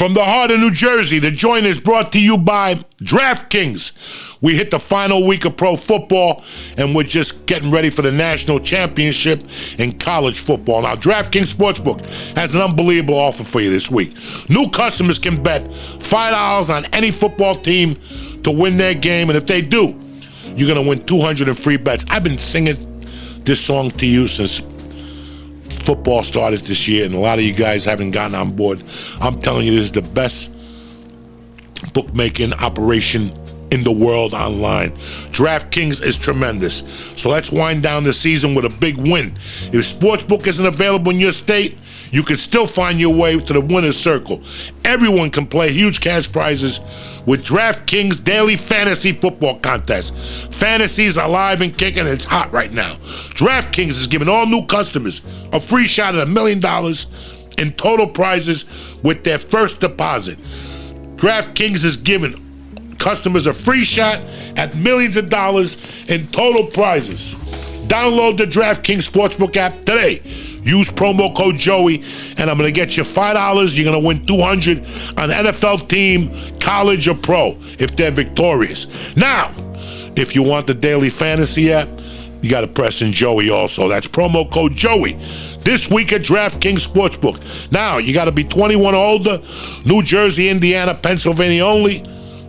From the heart of New Jersey, the joint is brought to you by DraftKings. We hit the final week of pro football, and we're just getting ready for the national championship in college football. Now, DraftKings Sportsbook has an unbelievable offer for you this week. New customers can bet $5 on any football team to win their game, and if they do, you're going to win $200 in free bets. I've been singing this song to you since football started this year, and a lot of you guys haven't gotten on board. I'm telling you, this is the best bookmaking operation in the world online. DraftKings is tremendous. So let's wind down the season with a big win. If Sportsbook isn't available in your state, you can still find your way to the winner's circle. Everyone can play huge cash prizes with DraftKings Daily Fantasy Football Contest. Fantasies are live and kicking, and it's hot right now. DraftKings is giving all new customers a free shot at $1 million in total prizes with their first deposit. DraftKings is giving customers a free shot at millions of dollars in total prizes. Download the DraftKings Sportsbook app today. Use promo code Joey, and I'm going to get you $5. You're going to win $200 on an NFL team, college or pro, if they're victorious. Now, if you want the daily fantasy app, you got to press in Joey also. That's promo code Joey. This week at DraftKings Sportsbook. Now, you got to be 21 or older, New Jersey, Indiana, Pennsylvania only,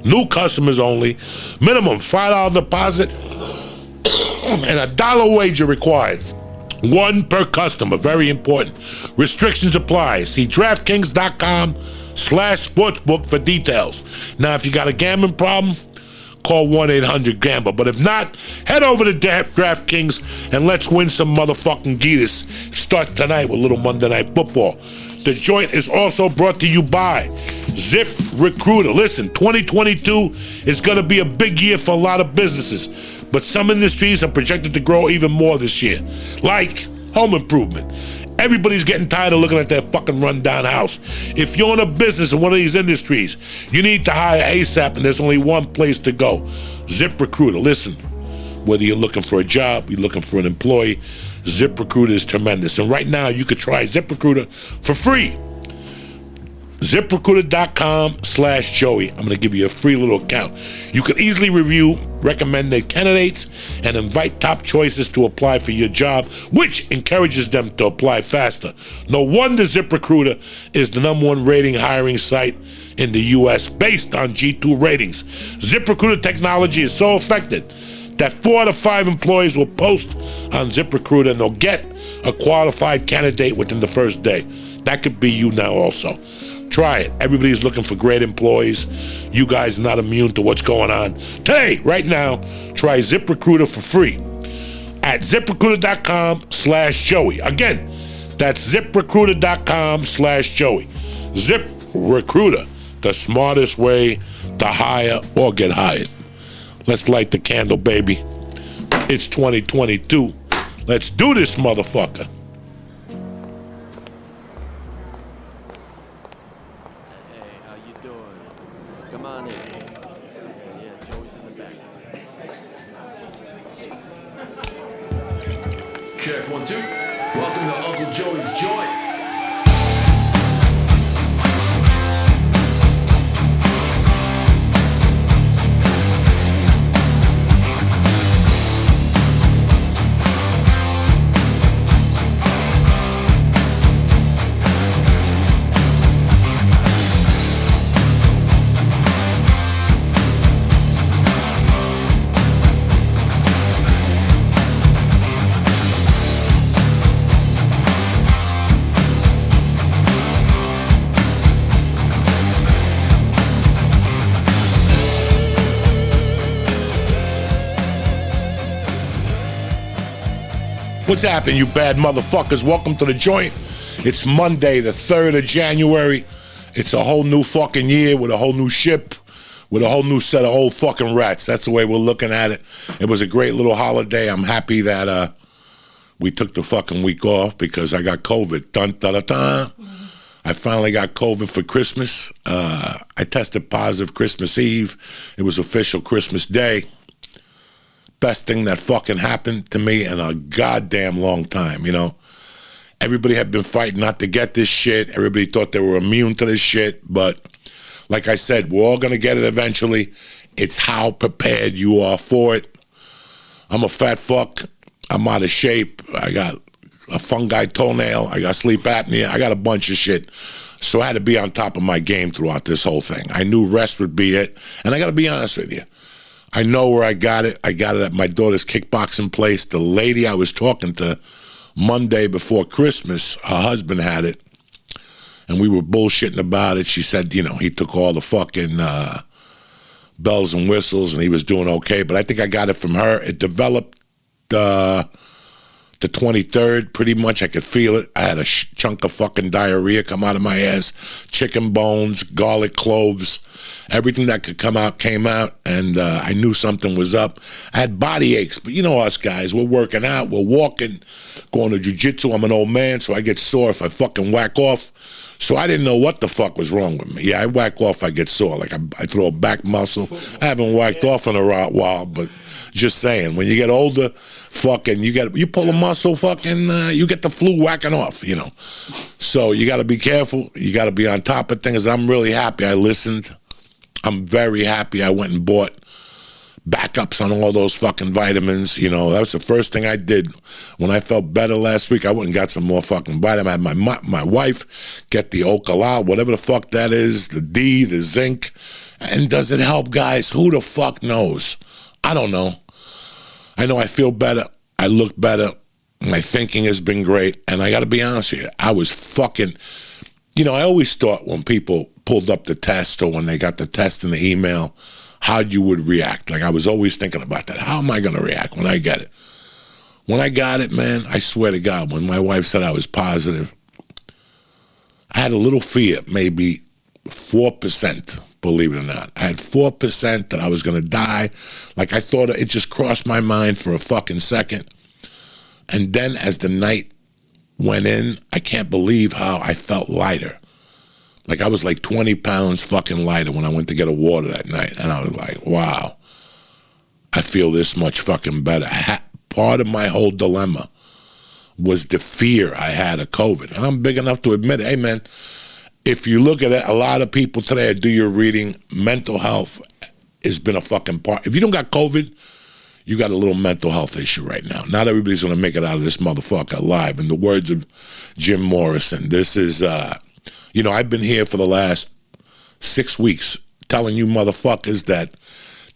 new customers only, minimum $5 deposit, and $1 wager required. One per customer, very important. Restrictions apply. See DraftKings.com/sportsbook for details. Now, if you got a gambling problem, call 1-800-GAMBLER. But if not, head over to DraftKings and let's win some motherfucking Geetus. It starts tonight with a little Monday Night Football. The joint is also brought to you by ZipRecruiter. Listen, 2022 is going to be a big year for a lot of businesses, but some industries are projected to grow even more this year, like home improvement. Everybody's getting tired of looking at their fucking rundown house. If you're in a business in one of these industries, you need to hire ASAP, and there's only one place to go, ZipRecruiter. Listen, whether you're looking for a job, you're looking for an employee, ZipRecruiter is tremendous. And right now, you could try ZipRecruiter for free. ZipRecruiter.com/Joey. I'm going to give you a free little account. You can easily review recommended candidates and invite top choices to apply for your job, which encourages them to apply faster. No wonder ZipRecruiter is the #1 rating hiring site in the U.S. based on G2 ratings. ZipRecruiter technology is so effective that 4 out of 5 employees will post on ZipRecruiter and they'll get a qualified candidate within the first day. That could be you now also. Try it. Everybody's looking for great employees. You guys are not immune to what's going on. Today, right now, try ZipRecruiter for free at ZipRecruiter.com/Joey. Again, that's ZipRecruiter.com/Joey. ZipRecruiter, the smartest way to hire or get hired. Let's light the candle, baby. It's 2022. Let's do this, motherfucker. Check 1, 2. Welcome to Uncle Joey's Joint. What's happening, you bad motherfuckers? Welcome to the joint. It's Monday, the 3rd of January. It's a whole new fucking year with a whole new ship, with a whole new set of old fucking rats. That's the way we're looking at it. It was a great little holiday. I'm happy that we took the fucking week off because I got COVID. Dun, da, da, da. I finally got COVID for Christmas. I tested positive Christmas Eve. It was official Christmas Day. Best thing that fucking happened to me in a goddamn long time, you know. Everybody had been fighting not to get this shit. Everybody thought they were immune to this shit. But like I said, we're all going to get it eventually. It's how prepared you are for it. I'm a fat fuck. I'm out of shape. I got a fungi toenail. I got sleep apnea. I got a bunch of shit. So I had to be on top of my game throughout this whole thing. I knew rest would be it. And I got to be honest with you. I know where I got it. I got it at my daughter's kickboxing place. The lady I was talking to Monday before Christmas, her husband had it. And we were bullshitting about it. She said, he took all the fucking bells and whistles and he was doing okay. But I think I got it from her. It developed the 23rd, pretty much. I could feel it. I had a chunk of fucking diarrhea come out of my ass, chicken bones, garlic cloves, everything that could come out came out, and I knew something was up. I had body aches, but you know us guys, we're working out, we're walking, going to jiu-jitsu. I'm an old man, so I get sore if I fucking whack off. So I didn't know what the fuck was wrong with me. Yeah, I whack off, I get sore. Like I throw a back muscle. I haven't whacked off in a while, but just saying, when you get older, fucking, you pull a muscle, fucking, you get the flu whacking off, So you got to be careful. You got to be on top of things. I'm really happy I listened. I'm very happy I went and bought backups on all those fucking vitamins. That was the first thing I did when I felt better last week. I went and got some more fucking vitamins. I had my wife get the Ocala, whatever the fuck that is, the D, the zinc. And does it help, guys? Who the fuck knows? I don't know. I know I feel better. I look better. My thinking has been great. And I got to be honest with you, I was fucking, I always thought when people pulled up the test or when they got the test in the email, how you would react. Like I was always thinking about that. How am I going to react when I get it? When I got it, man, I swear to God, when my wife said I was positive, I had a little fear, maybe 4%. Believe it or not. I had 4% that I was going to die. Like I thought it just crossed my mind for a fucking second. And then as the night went in, I can't believe how I felt lighter. Like I was like 20 pounds fucking lighter when I went to get a water that night. And I was like, wow, I feel this much fucking better. Part of my whole dilemma was the fear I had of COVID. And I'm big enough to admit it. Hey, man, if you look at it, a lot of people today, do your reading, mental health has been a fucking part. If you don't got COVID, you got a little mental health issue right now. Not everybody's going to make it out of this motherfucker alive. In the words of Jim Morrison, this is, I've been here for the last 6 weeks telling you motherfuckers that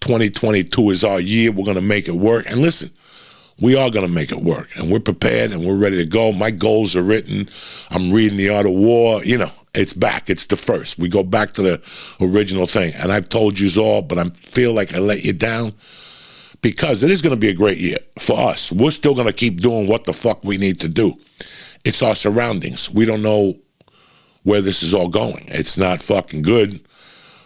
2022 is our year. We're going to make it work. And listen, we are going to make it work. And we're prepared and we're ready to go. My goals are written. I'm reading The Art of War. It's back. It's the first. We go back to the original thing. And I've told you all, but I feel like I let you down because it is going to be a great year for us. We're still going to keep doing what the fuck we need to do. It's our surroundings. We don't know where this is all going. It's not fucking good.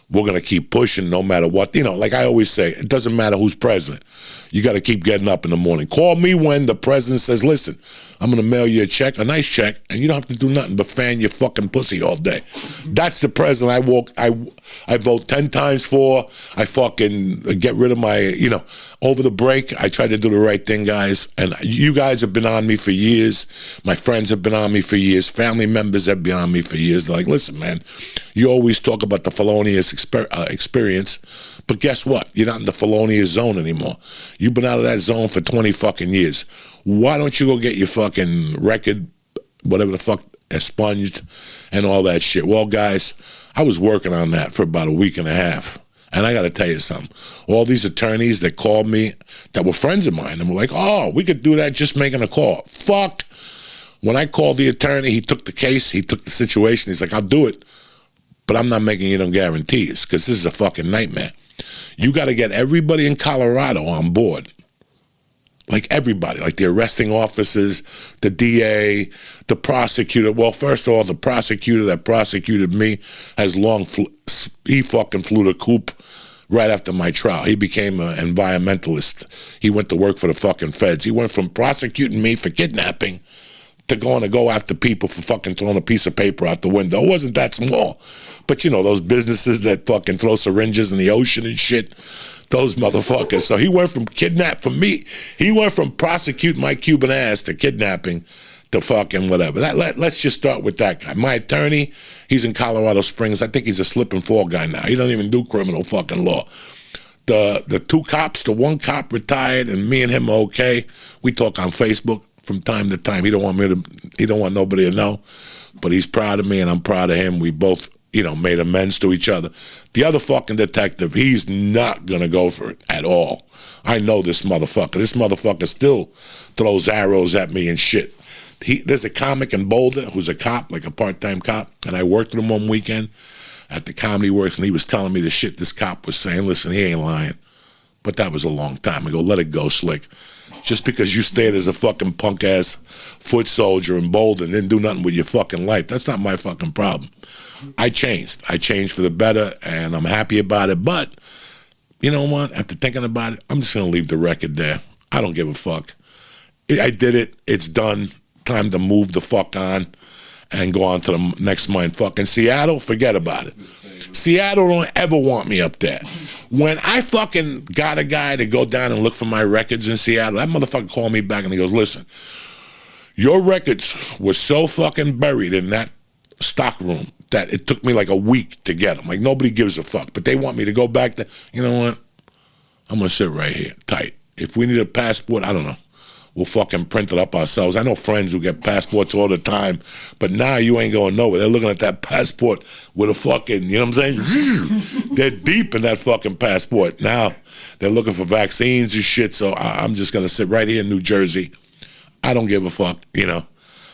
We're going to keep pushing no matter what. Like I always say, it doesn't matter who's president. You got to keep getting up in the morning. Call me when the president says, listen, I'm going to mail you a check, a nice check, and you don't have to do nothing but fan your fucking pussy all day. That's the president I vote 10 times for. I fucking get rid of my, over the break, I try to do the right thing, guys. And you guys have been on me for years. My friends have been on me for years. Family members have been on me for years. They're like, listen, man, you always talk about the felonious experience, but guess what? You're not in the felonious zone anymore. You've been out of that zone for 20 fucking years. Why don't you go get your fucking record, whatever the fuck, expunged and all that shit? Well, guys, I was working on that for about a week and a half. And I got to tell you something. All these attorneys that called me that were friends of mine, and were like, oh, we could do that just making a call. Fuck. When I called the attorney, he took the case, he took the situation. He's like, I'll do it, but I'm not making you no guarantees because this is a fucking nightmare. You got to get everybody in Colorado on board. Like everybody, like the arresting officers, the DA, the prosecutor. Well, first of all, the prosecutor that prosecuted me he fucking flew the coop right after my trial. He became an environmentalist. He went to work for the fucking feds. He went from prosecuting me for kidnapping to going to go after people for fucking throwing a piece of paper out the window. It wasn't that small. But those businesses that fucking throw syringes in the ocean and shit, those motherfuckers. So he went from kidnap from me. He went from prosecuting my Cuban ass to kidnapping the fucking whatever. Let's just start with that guy. My attorney, he's in Colorado Springs. I think he's a slip and fall guy now. He don't even do criminal fucking law. The two cops, the one cop retired, and me and him are okay. We talk on Facebook from time to time. He don't want nobody to know, but he's proud of me and I'm proud of him. We both, made amends to each other. The other fucking detective, he's not gonna go for it at all. I know this motherfucker. This motherfucker still throws arrows at me and shit. There's a comic in Boulder who's a cop, like a part-time cop, and I worked with him one weekend at the Comedy Works, and he was telling me the shit this cop was saying. Listen, he ain't lying. But that was a long time ago. Let it go, Slick. Just because you stayed as a fucking punk-ass foot soldier in Boulder and didn't do nothing with your fucking life, that's not my fucking problem. I changed. I changed for the better, and I'm happy about it. But, you know what? After thinking about it, I'm just going to leave the record there. I don't give a fuck. I did it. It's done. Time to move the fuck on and go on to the next mind. Fucking Seattle, forget about it. Seattle don't ever want me up there. When I fucking got a guy to go down and look for my records in Seattle, that motherfucker called me back and he goes, listen, your records were so fucking buried in that stock room that it took me like a week to get them. Like, nobody gives a fuck. But they want me to go back there. You know what? I'm going to sit right here, tight. If we need a passport, I don't know. We'll fucking print it up ourselves. I know friends who get passports all the time, but now you ain't going nowhere. They're looking at that passport with a fucking, you know what I'm saying? They're deep in that fucking passport. Now they're looking for vaccines and shit, so I'm just going to sit right here in New Jersey. I don't give a fuck,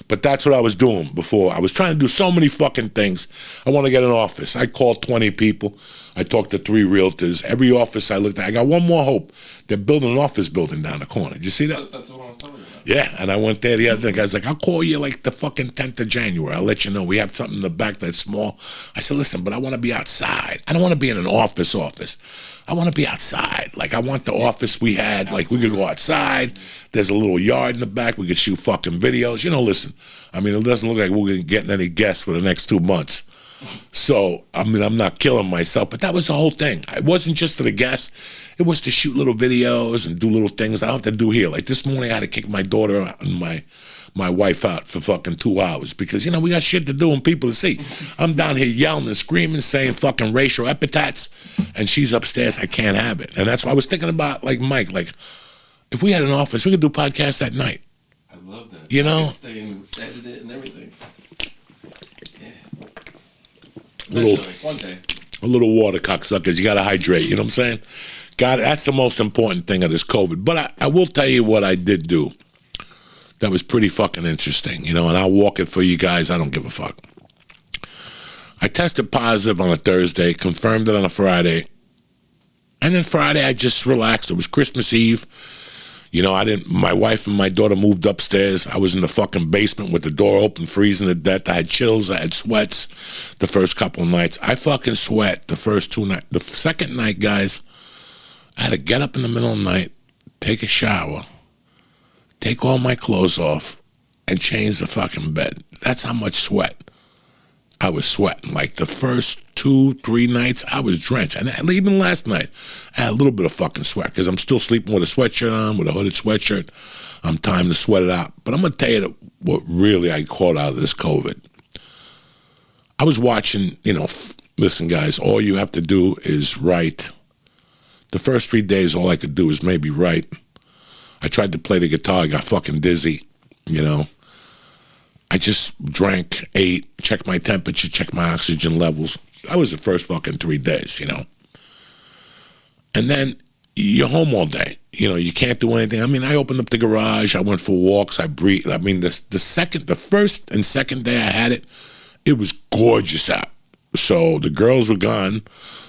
But that's what I was doing before. I was trying to do so many fucking things. I want to get an office. I called 20 people. I talked to 3 realtors. Every office I looked at, I got one more hope. They're building an office building down the corner. Did you see that? That's what I was telling you about. Yeah, and I went there the other day. The guy's like, I'll call you like the fucking 10th of January. I'll let you know. We have something in the back that's small. I said, listen, but I want to be outside. I don't want to be in an office. I want to be outside. Like, I want the office we had. Like, we could go outside. There's a little yard in the back. We could shoot fucking videos. Listen, I mean, it doesn't look like we're getting any guests for the next 2 months. So, I mean, I'm not killing myself, but that was the whole thing. It wasn't just for the guests. It was to shoot little videos and do little things I don't have to do here. Like this morning, I had to kick my daughter and my wife out for fucking 2 hours because, we got shit to do and people to see. I'm down here yelling and screaming, saying fucking racial epithets, and she's upstairs. I can't have it. And that's why I was thinking about, like, Mike, like, if we had an office, we could do podcasts at night. I love that. You know? I could stay and edit it and everything. One day. A little water, cocksuckers. You got to hydrate. You know what I'm saying? God, that's the most important thing of this COVID. But I will tell you what I did do that was pretty fucking interesting, and I'll walk it for you guys. I don't give a fuck. I tested positive on a Thursday, confirmed it on a Friday, and then Friday I just relaxed. It was Christmas Eve. My wife and my daughter moved upstairs. I was in the fucking basement with the door open, freezing to death. I had chills. I had sweats the first couple of nights. I fucking sweat the first 2 nights. The second night, guys, I had to get up in the middle of the night, take a shower, take all my clothes off, and change the fucking bed. That's how much sweat I was sweating. Like the first 2-3 nights, I was drenched. And even last night, I had a little bit of fucking sweat because I'm still sleeping with a sweatshirt on, with a hooded sweatshirt. I'm time to sweat it out. But I'm going to tell you what really I caught out of this COVID. I was watching, listen, guys, all you have to do is write. The first 3 days, all I could do is maybe write. I tried to play the guitar. I got fucking dizzy, I just drank, ate, checked my temperature, checked my oxygen levels. That was the first fucking 3 days, And then you're home all day. You can't do anything. I mean, I opened up the garage. I went for walks. I breathed. I mean, the first and second day I had it, it was gorgeous out. So the girls were gone.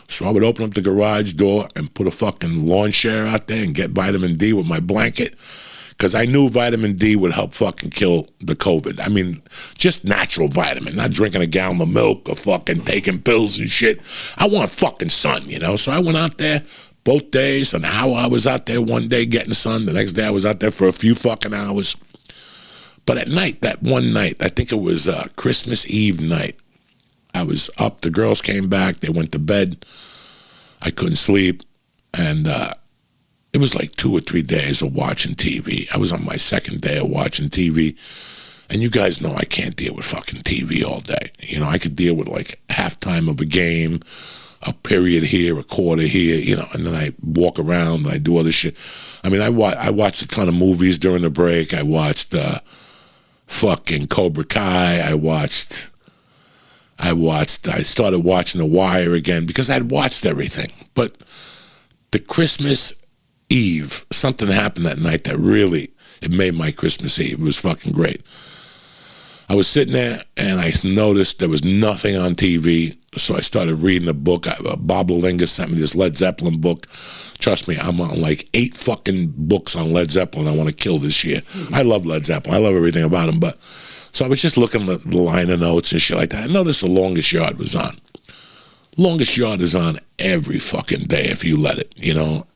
So I would open up the garage door and put a fucking lawn chair out there and get vitamin D with my blanket. Because I knew vitamin D would help fucking kill the COVID. I mean, just natural vitamin, not drinking a gallon of milk or fucking taking pills and shit. I want fucking sun, So I went out there both days. An hour I was out there one day getting sun. The next day I was out there for a few fucking hours. But at night, that one night, I think it was Christmas Eve night, I was up. The girls came back. They went to bed. I couldn't sleep. And it was like 2 or 3 days of watching TV. I was on my second day of watching TV. And you guys know I can't deal with fucking TV all day. You know, I could deal with like halftime of a game, a period here, a quarter here, you know, and then I walk around and I do other shit. I mean, I watched a ton of movies during the break. I watched fucking Cobra Kai. I started watching The Wire again because I'd watched everything. But the Christmas Eve, something happened that night that really, it made my Christmas Eve. It was fucking great. I was sitting there and I noticed there was nothing on TV, so I started reading a book. Bob Lalinga sent me this Led Zeppelin book. Trust me, I'm on like 8 fucking books on Led Zeppelin I want to kill this year. I love Led Zeppelin. I love everything about them. But so I was just looking at the liner notes and shit like that. I noticed The Longest Yard was on. Longest Yard is on every fucking day if you let it, you know.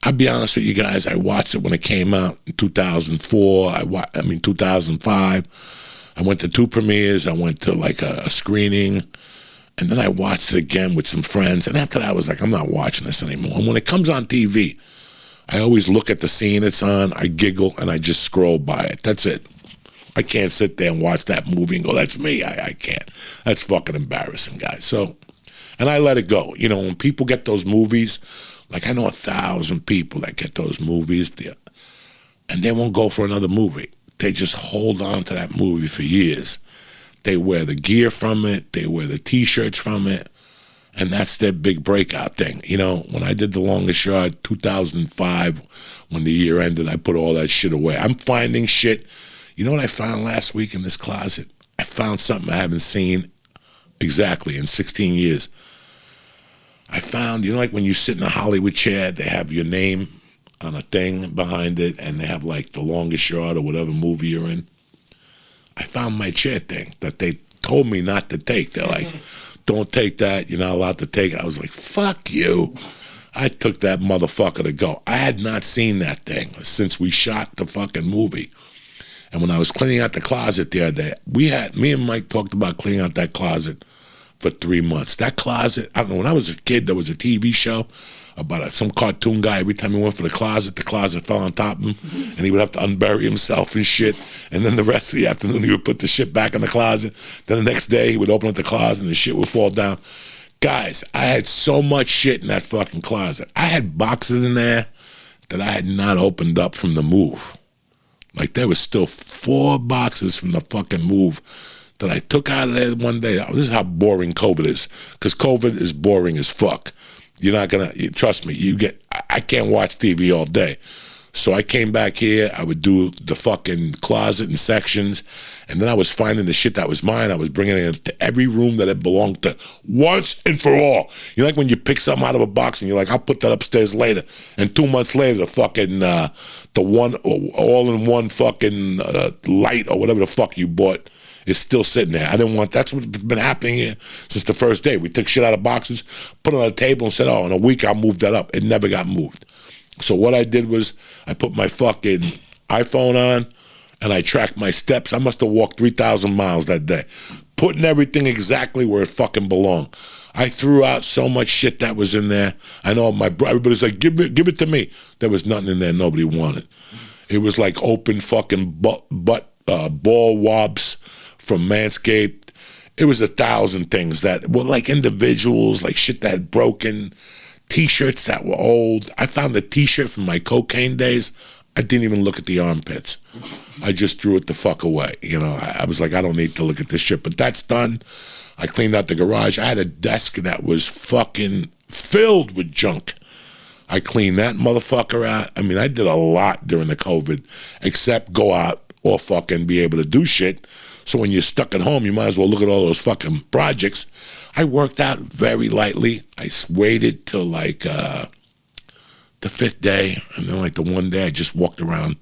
I'll be honest with you guys, I watched it when it came out in 2004, 2005. I went to 2 premieres, I went to like a screening, and then I watched it again with some friends, and after that I was like, I'm not watching this anymore. And when it comes on TV, I always look at the scene it's on, I giggle, and I just scroll by it. That's it. I can't sit there and watch that movie and go, that's me. I can't. That's fucking embarrassing, guys. So, and I let it go. You know, when people get those movies, like I know 1,000 people that get those movies, and they won't go for another movie. They just hold on to that movie for years. They wear the gear from it. They wear the T-shirts from it. And that's their big breakout thing. You know, when I did The Longest Yard, 2005, when the year ended, I put all that shit away. I'm finding shit. You know what I found last week in this closet? I found something I haven't seen exactly in 16 years. I found, you know, like when you sit in a Hollywood chair, they have your name on a thing behind it, and they have like The Longest Yard or whatever movie you're in. I found my chair thing that they told me not to take. They're like, don't take that. You're not allowed to take it. I was like, fuck you. I took that motherfucker to go. I had not seen that thing since we shot the fucking movie. And when I was cleaning out the closet the other day, me and Mike talked about cleaning out that closet for 3 months. That closet, I don't know, when I was a kid, there was a TV show about some cartoon guy. Every time he went for the closet fell on top of him, and he would have to unbury himself and shit. And then the rest of the afternoon, he would put the shit back in the closet. Then the next day, he would open up the closet, and the shit would fall down. Guys, I had so much shit in that fucking closet. I had boxes in there that I had not opened up from the move. Like, there was still 4 boxes from the fucking move that I took out of there one day. This is how boring COVID is, because COVID is boring as fuck. You're not gonna, trust me, I can't watch TV all day. So I came back here, I would do the fucking closet and sections, and then I was finding the shit that was mine. I was bringing it into every room that it belonged to once and for all. You know, like when you pick something out of a box and you're like, I'll put that upstairs later. And 2 months later, the fucking, the one, all-in-one fucking light or whatever the fuck you bought is still sitting there. I didn't want, that's what's been happening here since the first day. We took shit out of boxes, put it on the table and said, oh, in a week I'll move that up. It never got moved. So what I did was I put my fucking iPhone on and I tracked my steps. I must have walked 3,000 miles that day, putting everything exactly where it fucking belonged. I threw out so much shit that was in there. I know everybody's like, give it to me. There was nothing in there nobody wanted. It was like open fucking ball wobs from Manscaped. It was 1,000 things that were like individuals, like shit that had broken, T-shirts that were old. I found the T-shirt from my cocaine days. I didn't even look at the armpits. I just threw it the fuck away. You know, I was like, I don't need to look at this shit. But that's done. I cleaned out the garage. I had a desk that was fucking filled with junk. I cleaned that motherfucker out. I mean, I did a lot during the COVID, except go out or fucking be able to do shit. So when you're stuck at home, you might as well look at all those fucking projects. I worked out very lightly. I waited till like the 5th day, and then like the one day I just walked around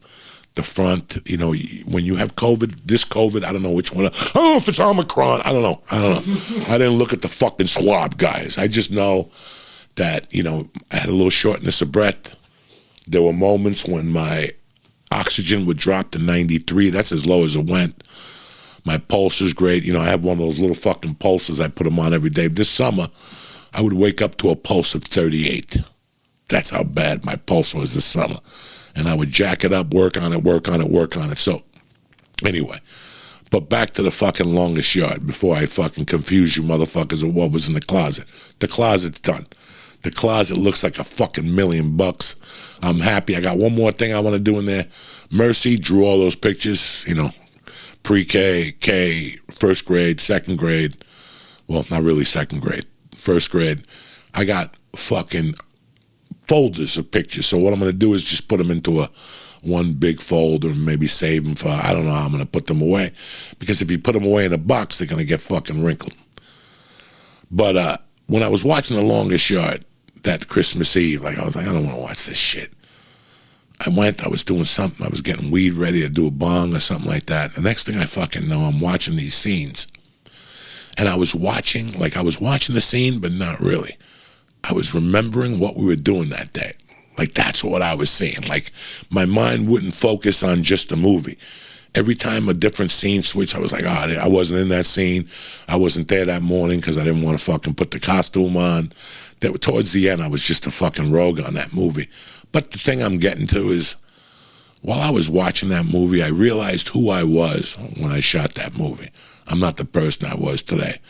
the front. You know, when you have COVID, this COVID, I don't know which one. I don't know if it's Omicron. I don't know. I didn't look at the fucking swab, guys. I just know that, you know, I had a little shortness of breath. There were moments when my oxygen would drop to 93. That's as low as it went. My pulse is great. You know, I have one of those little fucking pulses. I put them on every day. This summer, I would wake up to a pulse of 38. That's how bad my pulse was this summer. And I would jack it up, work on it. So Anyway, but back to the fucking longest yard before I fucking confuse you motherfuckers of what was in the closet. The closet's done. The closet looks like a fucking $1,000,000. I'm happy. I got one more thing I want to do in there. Mercy drew all those pictures, pre-K, K, first grade, second grade. Well, not really second grade. First grade. I got fucking folders of pictures. So what I'm going to do is just put them into one big folder and maybe save them for, I don't know how I'm going to put them away. Because if you put them away in a box, they're going to get fucking wrinkled. But when I was watching The Longest Yard that Christmas Eve, I was like, I don't want to watch this shit. I was doing something. I was getting weed ready to do a bong or something like that. The next thing I fucking know, I'm watching these scenes. And I was watching the scene, but not really. I was remembering what we were doing that day. That's what I was seeing. My mind wouldn't focus on just the movie. Every time a different scene switched, I was like, I wasn't in that scene. I wasn't there that morning because I didn't want to fucking put the costume on. Towards the end, I was just a fucking rogue on that movie. But the thing I'm getting to is, while I was watching that movie, I realized who I was when I shot that movie. I'm not the person I was today.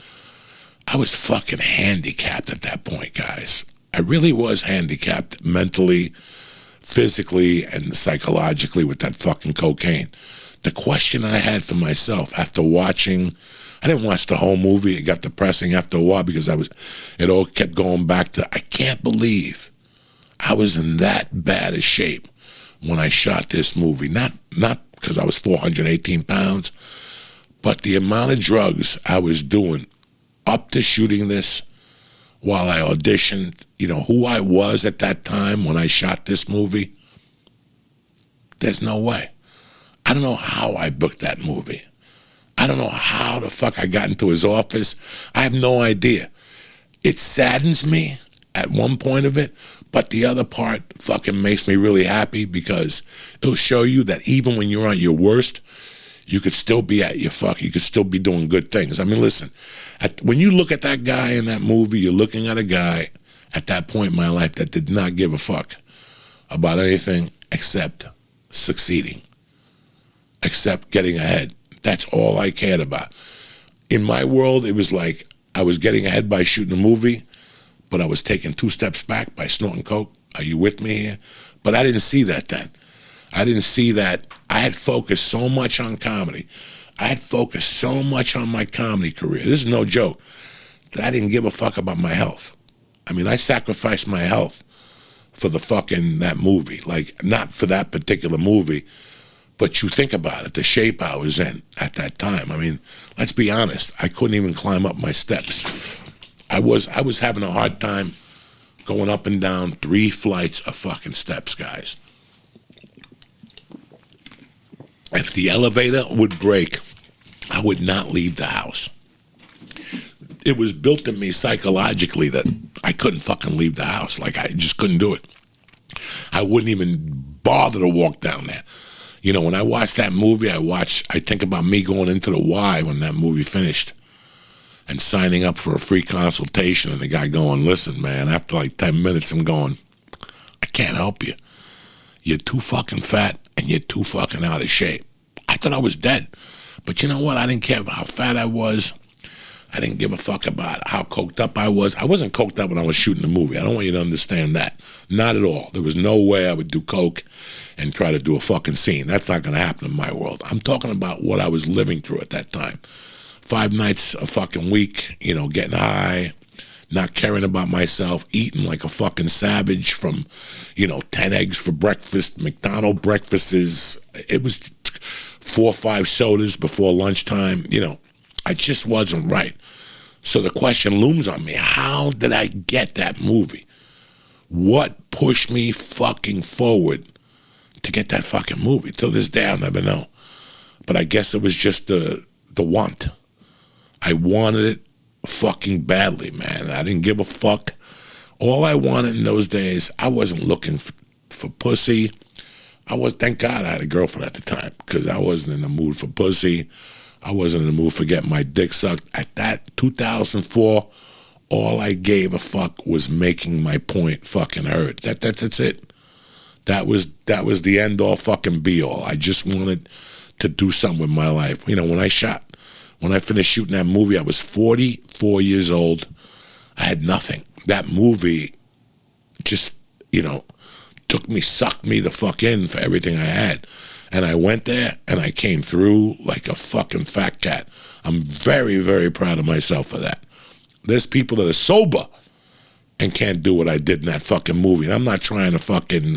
I was fucking handicapped at that point, guys. I really was handicapped mentally, physically, and psychologically with that fucking cocaine. The question I had for myself after watching, I didn't watch the whole movie. It got depressing after a while because it all kept going back to, I can't believe I was in that bad a shape when I shot this movie. Not because I was 418 pounds, but the amount of drugs I was doing up to shooting this while I auditioned, who I was at that time when I shot this movie. There's no way. I don't know how I booked that movie. I don't know how the fuck I got into his office. I have no idea. It saddens me at one point of it, but the other part fucking makes me really happy because it'll show you that even when you're on your worst, you could still be at your fuck. You could still be doing good things. I mean, listen, when you look at that guy in that movie, you're looking at a guy at that point in my life that did not give a fuck about anything except succeeding, except getting ahead. That's all I cared about. In my world, it was like I was getting ahead by shooting a movie, but I was taking 2 steps back by snorting coke. Are you with me here? But I didn't see that then. I didn't see that. I had focused so much on comedy. I had focused so much on my comedy career. This is no joke. That I didn't give a fuck about my health. I mean, I sacrificed my health for that movie. Not for that particular movie, but you think about it, the shape I was in at that time. I mean, let's be honest. I couldn't even climb up my steps. I was having a hard time going up and down 3 flights of fucking steps, guys. If the elevator would break, I would not leave the house. It was built in me psychologically that I couldn't fucking leave the house. I just couldn't do it. I wouldn't even bother to walk down there. When I watch that movie, I think about me going into the Y when that movie finished and signing up for a free consultation and the guy going, listen, man, after 10 minutes, I'm going, I can't help you. You're too fucking fat and you're too fucking out of shape. I thought I was dead. But you know what? I didn't care how fat I was. I didn't give a fuck about how coked up I was. I wasn't coked up when I was shooting the movie. I don't want you to understand that. Not at all. There was no way I would do coke and try to do a fucking scene. That's not going to happen in my world. I'm talking about what I was living through at that time. 5 nights a fucking week, getting high, not caring about myself, eating like a fucking savage from, 10 eggs for breakfast, McDonald's breakfasts. It was 4 or 5 sodas before lunchtime. I just wasn't right. So the question looms on me, how did I get that movie? What pushed me fucking forward to get that fucking movie? Till this day, I'll never know. But I guess it was just the want. I wanted it fucking badly, man. I didn't give a fuck. All I wanted in those days, I wasn't looking for pussy. Thank God I had a girlfriend at the time because I wasn't in the mood for pussy. I wasn't in the mood for getting my dick sucked. At that 2004, all I gave a fuck was making my point fucking heard. That's it. That was the end all fucking be all. I just wanted to do something with my life. You know, when I finished shooting that movie, I was 44 years old. I had nothing. That movie just, you know, sucked me the fuck in for everything I had. And I went there and I came through like a fucking fat cat. I'm very, very proud of myself for that. There's people that are sober and can't do what I did in that fucking movie. And I'm not trying to fucking,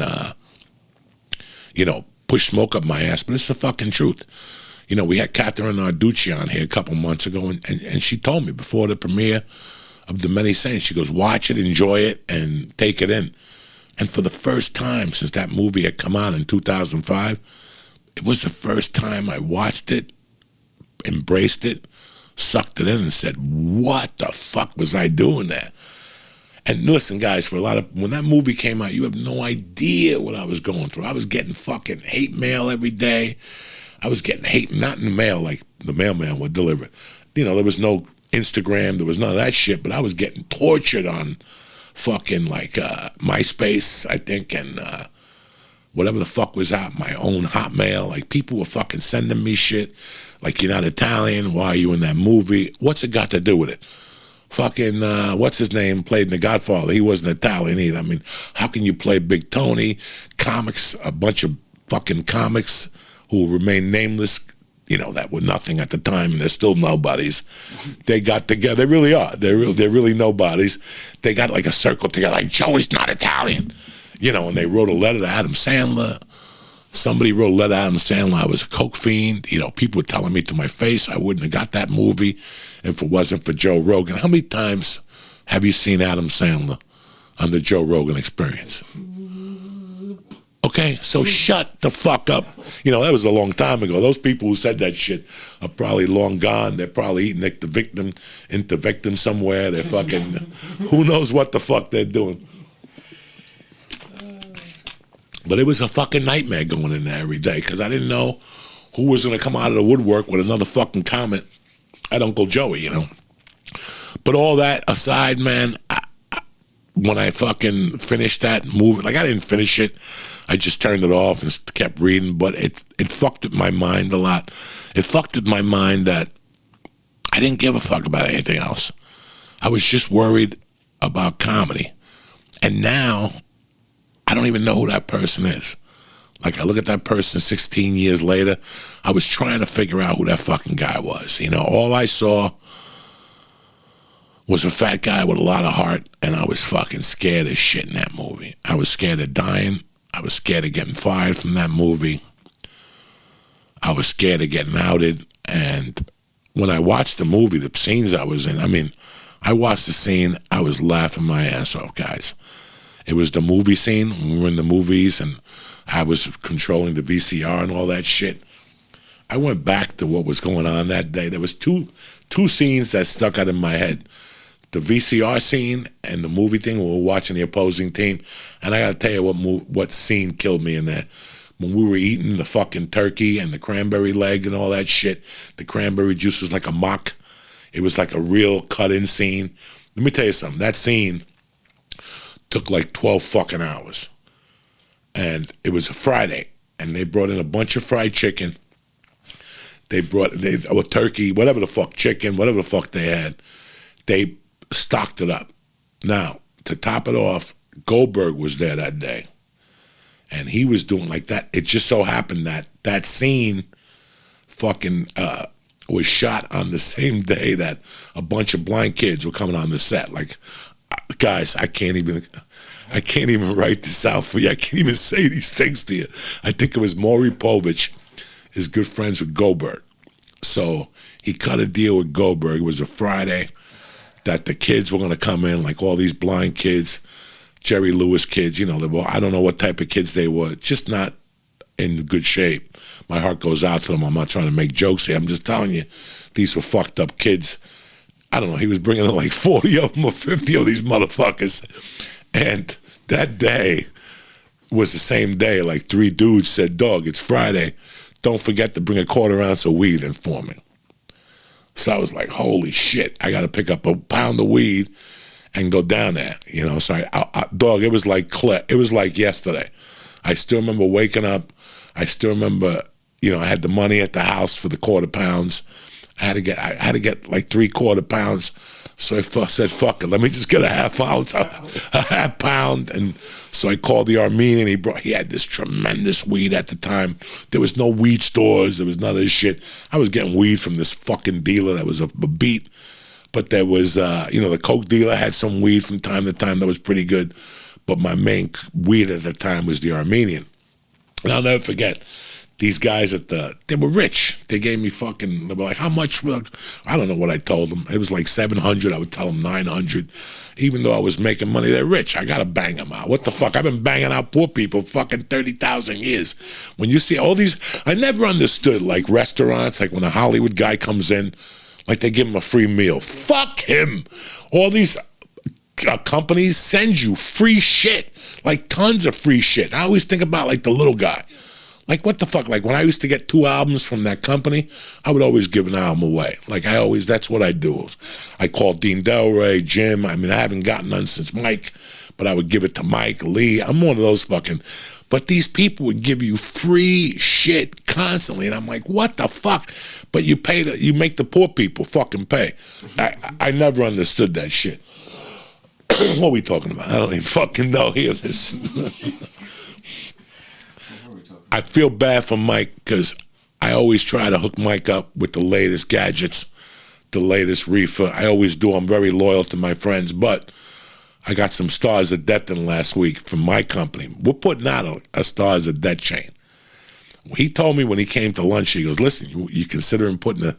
you know, push smoke up my ass, but it's the fucking truth. You know, we had Catherine Narducci on here a couple months ago, and she told me before the premiere of The Many Saints, she goes, watch it, enjoy it, and take it in. And for the first time since that movie had come out in 2005, it was the first time I watched it, embraced it, sucked it in, and said, what the fuck was I doing there? And listen, guys, when that movie came out, you have no idea what I was going through. I was getting fucking hate mail every day. I was getting hate, not in the mail like the mailman would deliver. You know, there was no Instagram, there was none of that shit, but I was getting tortured on fucking like MySpace, I think, and whatever the fuck was out, my own Hotmail. Like, people were fucking sending me shit like, you're not Italian, why are you in that movie? What's it got to do with it? Fucking, what's his name, played in The Godfather. He wasn't Italian either. I mean, how can you play Big Tony? Comics, a bunch of fucking comics who remain nameless, you know, that were nothing at the time, and they're still nobodies. They got together. They really are. They're really nobodies. They got like a circle together, like, Joey's not Italian. You know, and they wrote a letter to Adam Sandler. Somebody wrote a letter to Adam Sandler. I was a coke fiend. You know, people were telling me to my face I wouldn't have got that movie if it wasn't for Joe Rogan. How many times have you seen Adam Sandler on the Joe Rogan Experience? Okay, so shut the fuck up. You know, that was a long time ago. Those people who said that shit are probably long gone. They're probably eating Nick the Victim somewhere. They're fucking, who knows what the fuck they're doing. But it was a fucking nightmare going in there every day because I didn't know who was going to come out of the woodwork with another fucking comment at Uncle Joey, you know. But all that aside, man, when I fucking finished that movie, like, I didn't finish it. I just turned it off and kept reading, but it fucked with my mind a lot. It fucked with my mind that I didn't give a fuck about anything else. I was just worried about comedy. And now I don't even know who that person is. Like, I look at that person 16 years later, I was trying to figure out who that fucking guy was. You know, all I saw was a fat guy with a lot of heart, and I was fucking scared as shit in that movie. I was scared of dying. I was scared of getting fired from that movie. I was scared of getting outed. And when I watched the movie, the scenes I was in, I mean, I watched the scene, I was laughing my ass off, guys. It was the movie scene when we were in the movies and I was controlling the VCR and all that shit. I went back to what was going on that day. There was two scenes that stuck out in my head. The VCR scene and the movie thing when we were watching the opposing team. And I got to tell you what scene killed me in that. When we were eating the fucking turkey and the cranberry leg and all that shit, the cranberry juice was like a mock. It was like a real cut-in scene. Let me tell you something. That scene took like 12 fucking hours. And it was a Friday. And they brought in a bunch of fried chicken. Or turkey, whatever the fuck, chicken, whatever the fuck they had. They stocked it up. Now, to top it off, Goldberg was there that day. And he was doing like that. It just so happened that that scene fucking was shot on the same day that a bunch of blind kids were coming on the set. Like, guys, I can't even write this out for you. I can't even say these things to you. I think it was Maury Povich is good friends with Goldberg. So he cut a deal with Goldberg. It was a Friday that the kids were going to come in, like all these blind kids, Jerry Lewis kids, you know, I don't know what type of kids they were, just not in good shape. My heart goes out to them. I'm not trying to make jokes here. I'm just telling you, these were fucked up kids. I don't know, he was bringing in like 40 of them or 50 of these motherfuckers. And that day was the same day, like 3 dudes said, dog, it's Friday. Don't forget to bring a 1/4 ounce of weed in for me. So I was like, holy shit, I got to pick up a pound of weed and go down there. You know, so dog, it was like yesterday. I still remember waking up. I still remember, I had the money at the house for the quarter pounds. I had to get like 3/4 pounds. So I said, fuck it, let me just get a half pound. And so I called the Armenian. He had this tremendous weed at the time. There was no weed stores. There was none of this shit. I was getting weed from this fucking dealer that was a beat. But there was, the coke dealer had some weed from time to time that was pretty good. But my main weed at the time was the Armenian. And I'll never forget, these guys they were rich. They gave me they were like, how much? I don't know what I told them. It was like 700. I would tell them 900. Even though I was making money, they're rich. I got to bang them out. What the fuck? I've been banging out poor people fucking 30,000 years. When you see all these, I never understood like restaurants, like when a Hollywood guy comes in, like they give him a free meal. Fuck him. All these companies send you free shit, like tons of free shit. I always think about like the little guy. Like, what the fuck? Like, when I used to get 2 albums from that company, I would always give an album away. Like, that's what I do. I called Dean Delray, Jim. I mean, I haven't gotten none since Mike, but I would give it to Mike, Lee. I'm one of those fucking, but these people would give you free shit constantly. And I'm like, what the fuck? But you make the poor people fucking pay. I never understood that shit. What are we talking about? I don't even fucking know here. I feel bad for Mike because I always try to hook Mike up with the latest gadgets, the latest reefer. I always do. I'm very loyal to my friends, but I got some Stars of Death in last week from my company. We're putting out a Stars of Death chain. He told me when he came to lunch, he goes, listen, you considering putting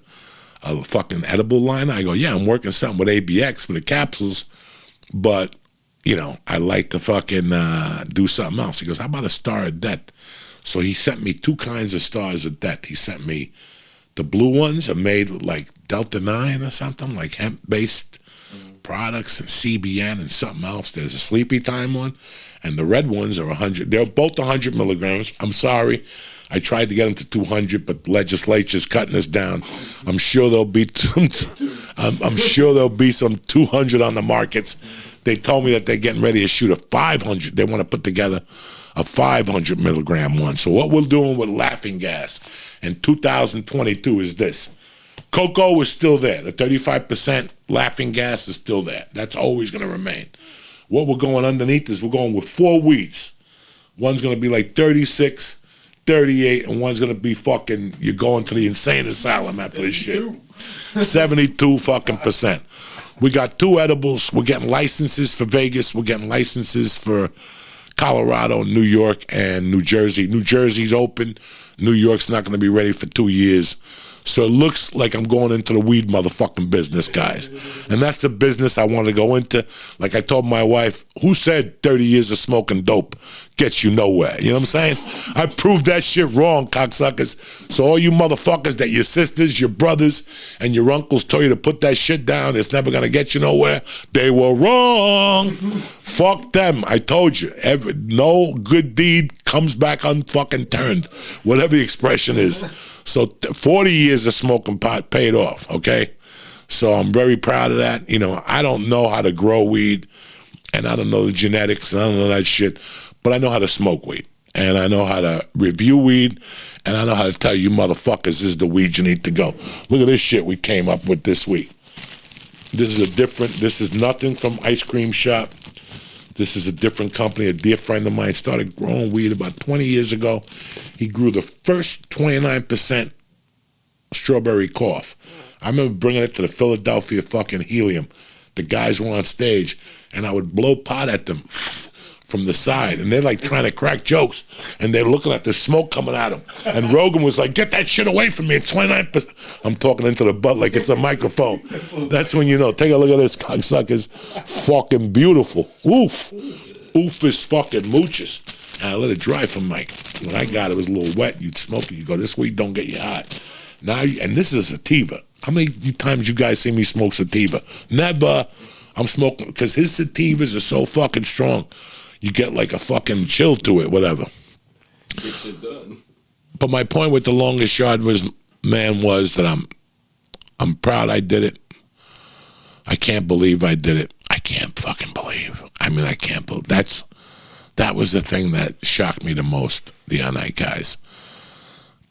a fucking edible line? I go, yeah, I'm working something with ABX for the capsules, but, I like to fucking do something else. He goes, how about a Star of Death? So he sent me 2 kinds of Stars of Death. He sent me the blue ones are made with like Delta 9 or something, like hemp-based products and CBN and something else. There's a Sleepy Time one. And the red ones are 100. They're both 100 milligrams. I'm sorry. I tried to get them to 200, but the legislature's cutting us down. I'm sure there'll be I'm sure there'll be some 200 on the markets. They told me that they're getting ready to shoot a 500. They want to put together a 500 milligram one. So what we're doing with laughing gas in 2022 is this. Cocoa is still there. The 35% laughing gas is still there. That's always going to remain. What we're going underneath is we're going with 4 weeds. One's going to be like 36, 38, and one's going to be fucking, you're going to the insane asylum after this shit. 72 fucking percent. We got 2 edibles. We're getting licenses for Vegas. We're getting licenses for Colorado, New York, and New Jersey. New Jersey's open. New York's not going to be ready for 2 years. So it looks like I'm going into the weed motherfucking business, guys. And that's the business I want to go into. Like I told my wife, who said 30 years of smoking dope gets you nowhere? You know what I'm saying? I proved that shit wrong, cocksuckers. So all you motherfuckers that your sisters, your brothers, and your uncles told you to put that shit down, it's never going to get you nowhere, they were wrong. Fuck them. I told you. No good deed comes back unfucking turned. Whatever the expression is. So 40 years of smoking pot paid off, okay? So I'm very proud of that. I don't know how to grow weed, and I don't know the genetics, and I don't know that shit, but I know how to smoke weed, and I know how to review weed, and I know how to tell you motherfuckers this is the weed you need to go. Look at this shit we came up with this week. This is nothing from Ice Cream Shop. This is a different company. A dear friend of mine started growing weed about 20 years ago. He grew the first 29% strawberry cough. I remember bringing it to the Philadelphia fucking Helium. The guys were on stage, and I would blow pot at them from the side, and they're like trying to crack jokes, and they're looking at the smoke coming at them. And Roagan was like, get that shit away from me. It's 29%. I'm talking into the butt like it's a microphone. That's when you know. Take a look at this, cocksuckers. Fucking beautiful. Oof. Oof is fucking mooches. And I let it dry for Mike. When I got it, it was a little wet. You'd smoke it. You go, this weed don't get you hot. Now, and this is a sativa. How many times you guys see me smoke sativa? Never. I'm smoking, because his sativas are so fucking strong. You get like a fucking chill to it, whatever. Get shit done. But my point with the longest yard was that I'm proud I did it. I can't believe I did it. I can't fucking believe. I mean, I can't believe. That was the thing that shocked me the most the other night, guys.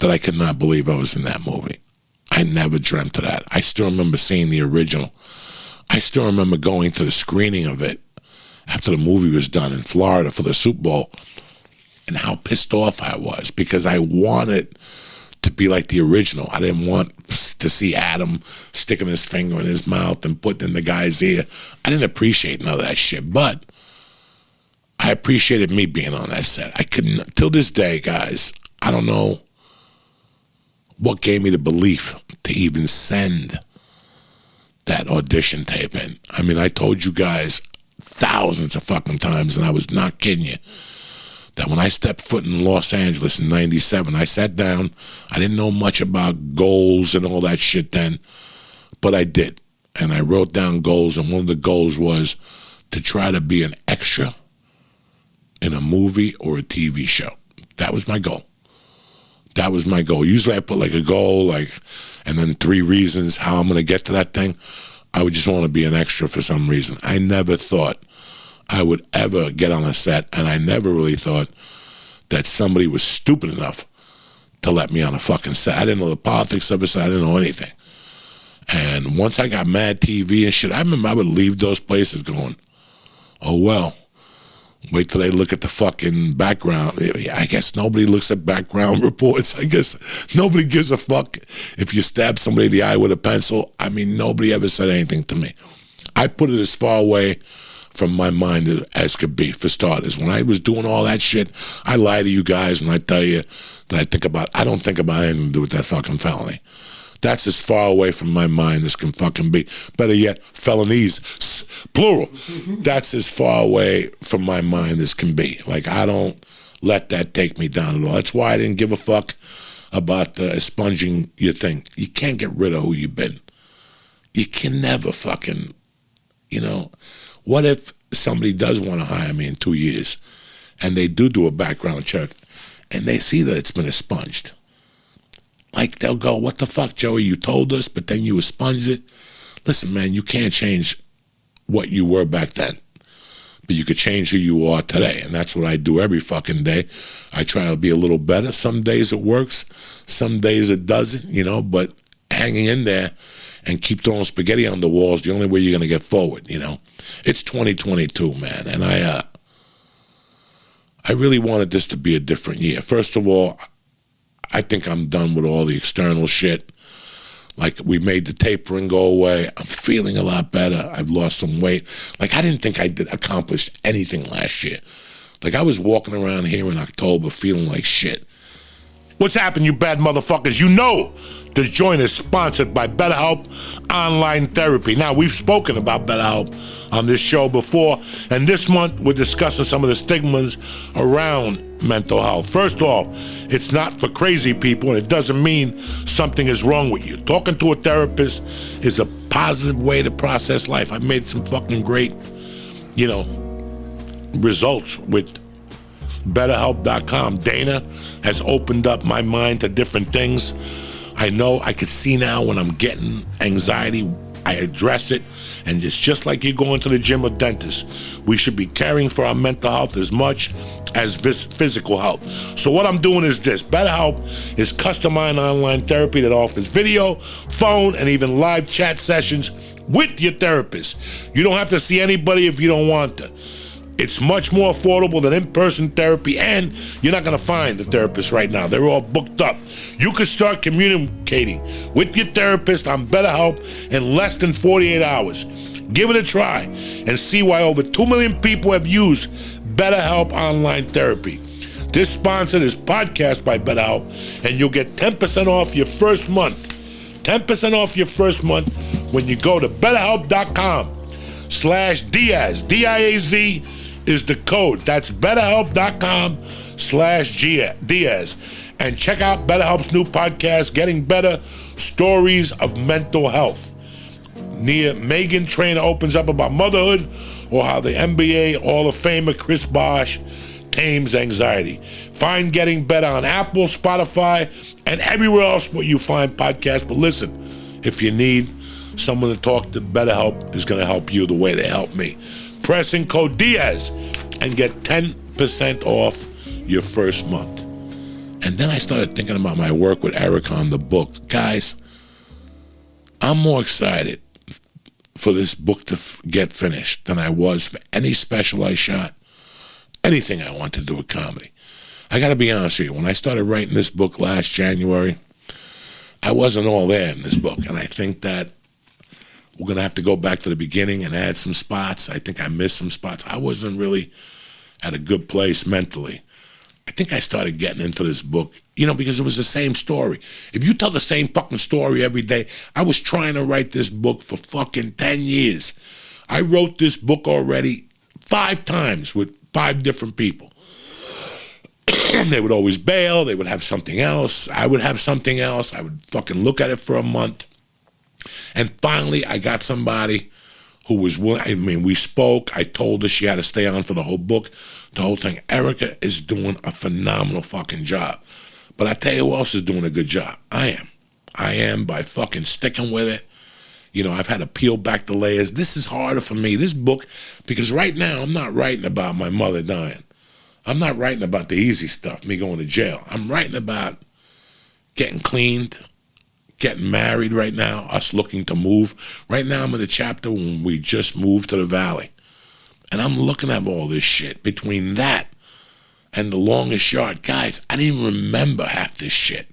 that I could not believe I was in that movie. I never dreamt of that. I still remember seeing the original. I still remember going to the screening of it after the movie was done in Florida for the Super Bowl, and how pissed off I was because I wanted to be like the original. I didn't want to see Adam sticking his finger in his mouth and putting in the guy's ear. I didn't appreciate none of that shit, but I appreciated me being on that set. I couldn't, till this day, guys, I don't know what gave me the belief to even send that audition tape in. I mean, I told you guys thousands of fucking times, and I was not kidding you, that when I stepped foot in Los Angeles in 97, I sat down. I didn't know much about goals and all that shit then, but I did. And I wrote down goals, and one of the goals was to try to be an extra in a movie or a TV show. That was my goal. That was my goal. Usually I put like a goal, and then 3 reasons how I'm going to get to that thing. I would just want to be an extra for some reason. I never thought I would ever get on a set, and I never really thought that somebody was stupid enough to let me on a fucking set. I didn't know the politics of it, so I didn't know anything. And once I got Mad TV and shit, I remember I would leave those places going, oh, well, wait till they look at the fucking background. I guess nobody looks at background reports. I guess nobody gives a fuck if you stab somebody in the eye with a pencil. I mean, nobody ever said anything to me. I put it as far away from my mind as could be, for starters. When I was doing all that shit, I lie to you guys when I tell you that I don't think about anything to do with that fucking felony. That's as far away from my mind as can fucking be. Better yet, felonies, plural. That's as far away from my mind as can be. Like, I don't let that take me down at all. That's why I didn't give a fuck about expunging your thing. You can't get rid of who you've been. You can never fucking, what if somebody does want to hire me in 2 years and they do a background check and they see that it's been expunged? Like, they'll go, what the fuck, Joey, you told us, but then you expunged it. Listen, man, you can't change what you were back then, but you could change who you are today, and that's what I do every fucking day. I try to be a little better. Some days it works, some days it doesn't, but hanging in there and keep throwing spaghetti on the walls, the only way you're going to get forward, It's 2022, man, and I really wanted this to be a different year. First of all, I think I'm done with all the external shit. Like, we made the tapering go away. I'm feeling a lot better. I've lost some weight. Like, I didn't think I accomplished anything last year. Like, I was walking around here in October feeling like shit. What's happened, you bad motherfuckers? You know this joint is sponsored by BetterHelp Online Therapy. Now, we've spoken about BetterHelp on this show before, and this month we're discussing some of the stigmas around mental health. First off, it's not for crazy people, and it doesn't mean something is wrong with you. Talking to a therapist is a positive way to process life. I've made some fucking great, results with BetterHelp.com. Dana has opened up my mind to different things. I know I could see now when I'm getting anxiety, I address it, and it's just like you going to the gym or dentist. We should be caring for our mental health as much as physical health. So what I'm doing is this. BetterHelp is customized online therapy that offers video, phone, and even live chat sessions with your therapist. You don't have to see anybody if you don't want to. It's much more affordable than in-person therapy, and you're not going to find the therapist right now. They're all booked up. You can start communicating with your therapist on BetterHelp in less than 48 hours. Give it a try and see why over 2 million people have used BetterHelp Online Therapy. This sponsor is podcast by BetterHelp, and you'll get 10% off your first month. 10% off your first month when you go to BetterHelp.com/Diaz. D-I-A-Z is the code. That's BetterHelp.com/Diaz. And check out BetterHelp's new podcast, Getting Better, Stories of Mental Health. Nia Megan Trainer opens up about motherhood, or how the NBA Hall of Famer Chris Bosh tames anxiety. Find Getting Better on Apple, Spotify, and everywhere else where you find podcasts. But listen, if you need someone to talk to, BetterHelp is going to help you the way they help me. Press in code Diaz and get 10% off your first month. And then I started thinking about my work with Erica on the book. Guys, I'm more excited for this book to get finished than I was for any special I shot, anything I want to do with comedy. I got to be honest with you. When I started writing this book last January, I wasn't all there in this book. And I think that we're going to have to go back to the beginning and add some spots. I think I missed some spots. I wasn't really at a good place mentally. I think I started getting into this book, because it was the same story. If you tell the same fucking story every day, I was trying to write this book for fucking 10 years. I wrote this book already 5 times with 5 different people. They would always bail. They would have something else. I would have something else. I would fucking look at it for a month. And finally, I got somebody who was willing. We spoke. I told her she had to stay on for the whole book, the whole thing. Erica is doing a phenomenal fucking job. But I tell you who else is doing a good job. I am. I am by fucking sticking with it. I've had to peel back the layers. This is harder for me, this book, because right now I'm not writing about my mother dying. I'm not writing about the easy stuff, me going to jail. I'm writing about getting cleaned, getting married right now, us looking to move. Right now I'm in the chapter when we just moved to the Valley. And I'm looking at all this shit. Between that and The Longest Yard, guys, I didn't even remember half this shit.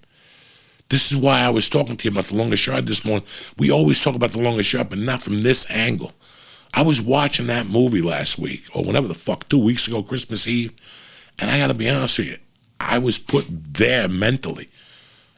This is why I was talking to you about The Longest Yard this morning. We always talk about The Longest Yard, but not from this angle. I was watching that movie last week, or whenever the fuck, 2 weeks ago, Christmas Eve, and I gotta be honest with you, I was put there mentally.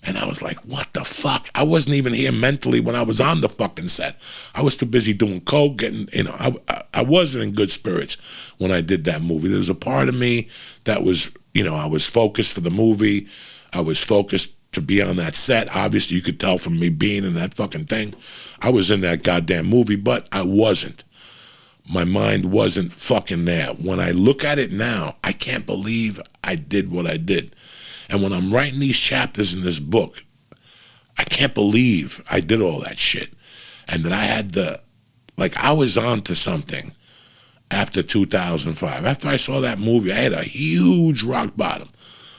And I was like, what the fuck? I wasn't even here mentally when I was on the fucking set. I was too busy doing coke, I wasn't in good spirits when I did that movie. There was a part of me that was, I was focused for the movie. I was focused to be on that set. Obviously, you could tell from me being in that fucking thing. I was in that goddamn movie, but I wasn't. My mind wasn't fucking there. When I look at it now, I can't believe I did what I did. And when I'm writing these chapters in this book, I can't believe I did all that shit. And that I had I was on to something after 2005. After I saw that movie, I had a huge rock bottom.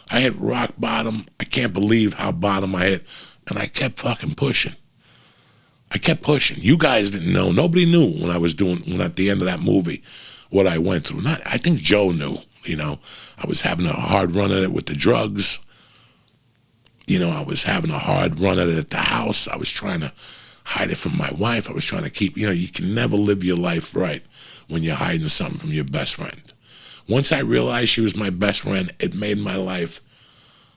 I hit rock bottom. I can't believe how bottom I hit. And I kept fucking pushing. I kept pushing. You guys didn't know. Nobody knew when at the end of that movie, what I went through. I think Joe knew. I was having a hard run at it with the drugs. I was having a hard run at it at the house. I was trying to hide it from my wife. I was trying to keep, you can never live your life right when you're hiding something from your best friend. Once I realized she was my best friend, it made my life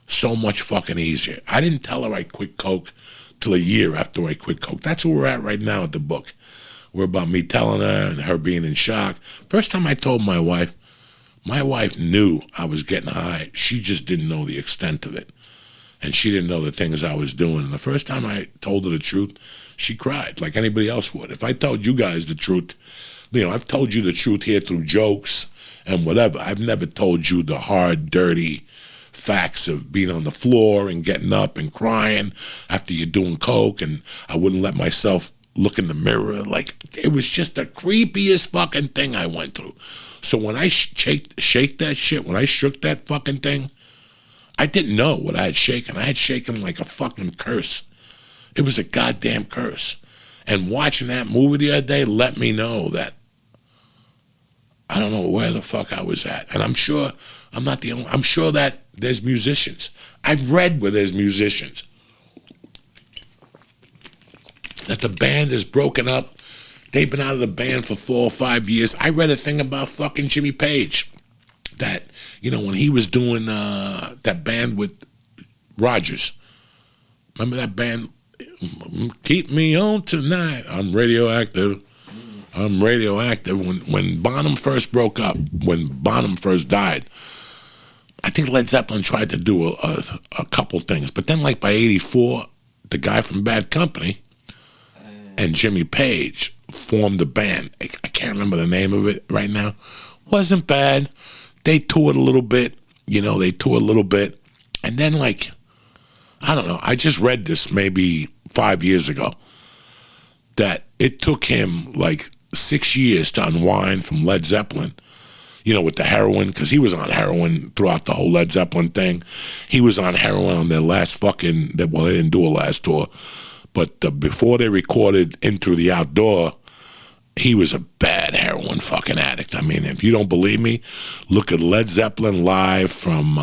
so much fucking easier. I didn't tell her I quit coke till a year after I quit coke. That's where we're at right now at the book. We're about me telling her and her being in shock. First time I told my wife knew I was getting high. She just didn't know the extent of it. And she didn't know the things I was doing. And the first time I told her the truth, she cried like anybody else would. If I told you guys the truth, I've told you the truth here through jokes and whatever. I've never told you the hard, dirty facts of being on the floor and getting up and crying after you're doing coke. And I wouldn't let myself look in the mirror. It was just the creepiest fucking thing I went through. So when I shake that shit, when I shook that fucking thing, I didn't know what I had shaken. I had shaken like a fucking curse. It was a goddamn curse. And watching that movie the other day let me know that I don't know where the fuck I was at. And I'm sure I'm not the only. I'm sure that there's musicians. I've read where there's musicians. That the band is broken up. They've been out of the band for 4 or 5 years. I read a thing about fucking Jimmy Page. That, when he was doing that band with Rogers. Remember that band? Keep me on tonight. I'm radioactive. When Bonham first broke up, when Bonham first died, I think Led Zeppelin tried to do a couple things. But then by 84, the guy from Bad Company and Jimmy Page formed a band. I can't remember the name of it right now. Wasn't bad. They toured a little bit. And then I don't know. I just read this maybe 5 years ago that it took him 6 years to unwind from Led Zeppelin. with the heroin, because he was on heroin throughout the whole Led Zeppelin thing. He was on heroin on their last they didn't do a last tour, but before they recorded Into the Outdoor, he was a bad heroin fucking addict. I mean, if you don't believe me, look at Led Zeppelin live from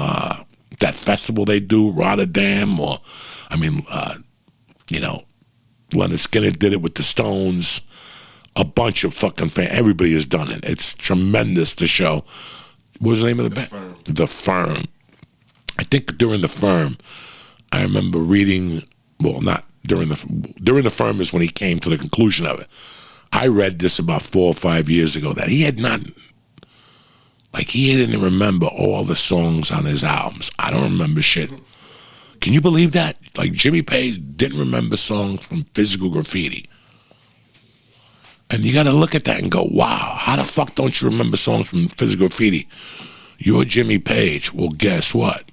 that festival they do, Rotterdam, or, Leonard Skinner did it with the Stones. A bunch of fucking fans. Everybody has done it. It's tremendous, the show. What was the name of the band? Firm. The Firm. I think during The Firm, I remember reading, well, not during the Firm is when he came to the conclusion of it. I read this about 4 or 5 years ago that he didn't remember all the songs on his albums. I don't remember shit. Can you believe that? Like, Jimmy Page didn't remember songs from Physical Graffiti. And you got to look at that and go, wow, how the fuck don't you remember songs from Physical Graffiti? You're Jimmy Page. Well, guess what?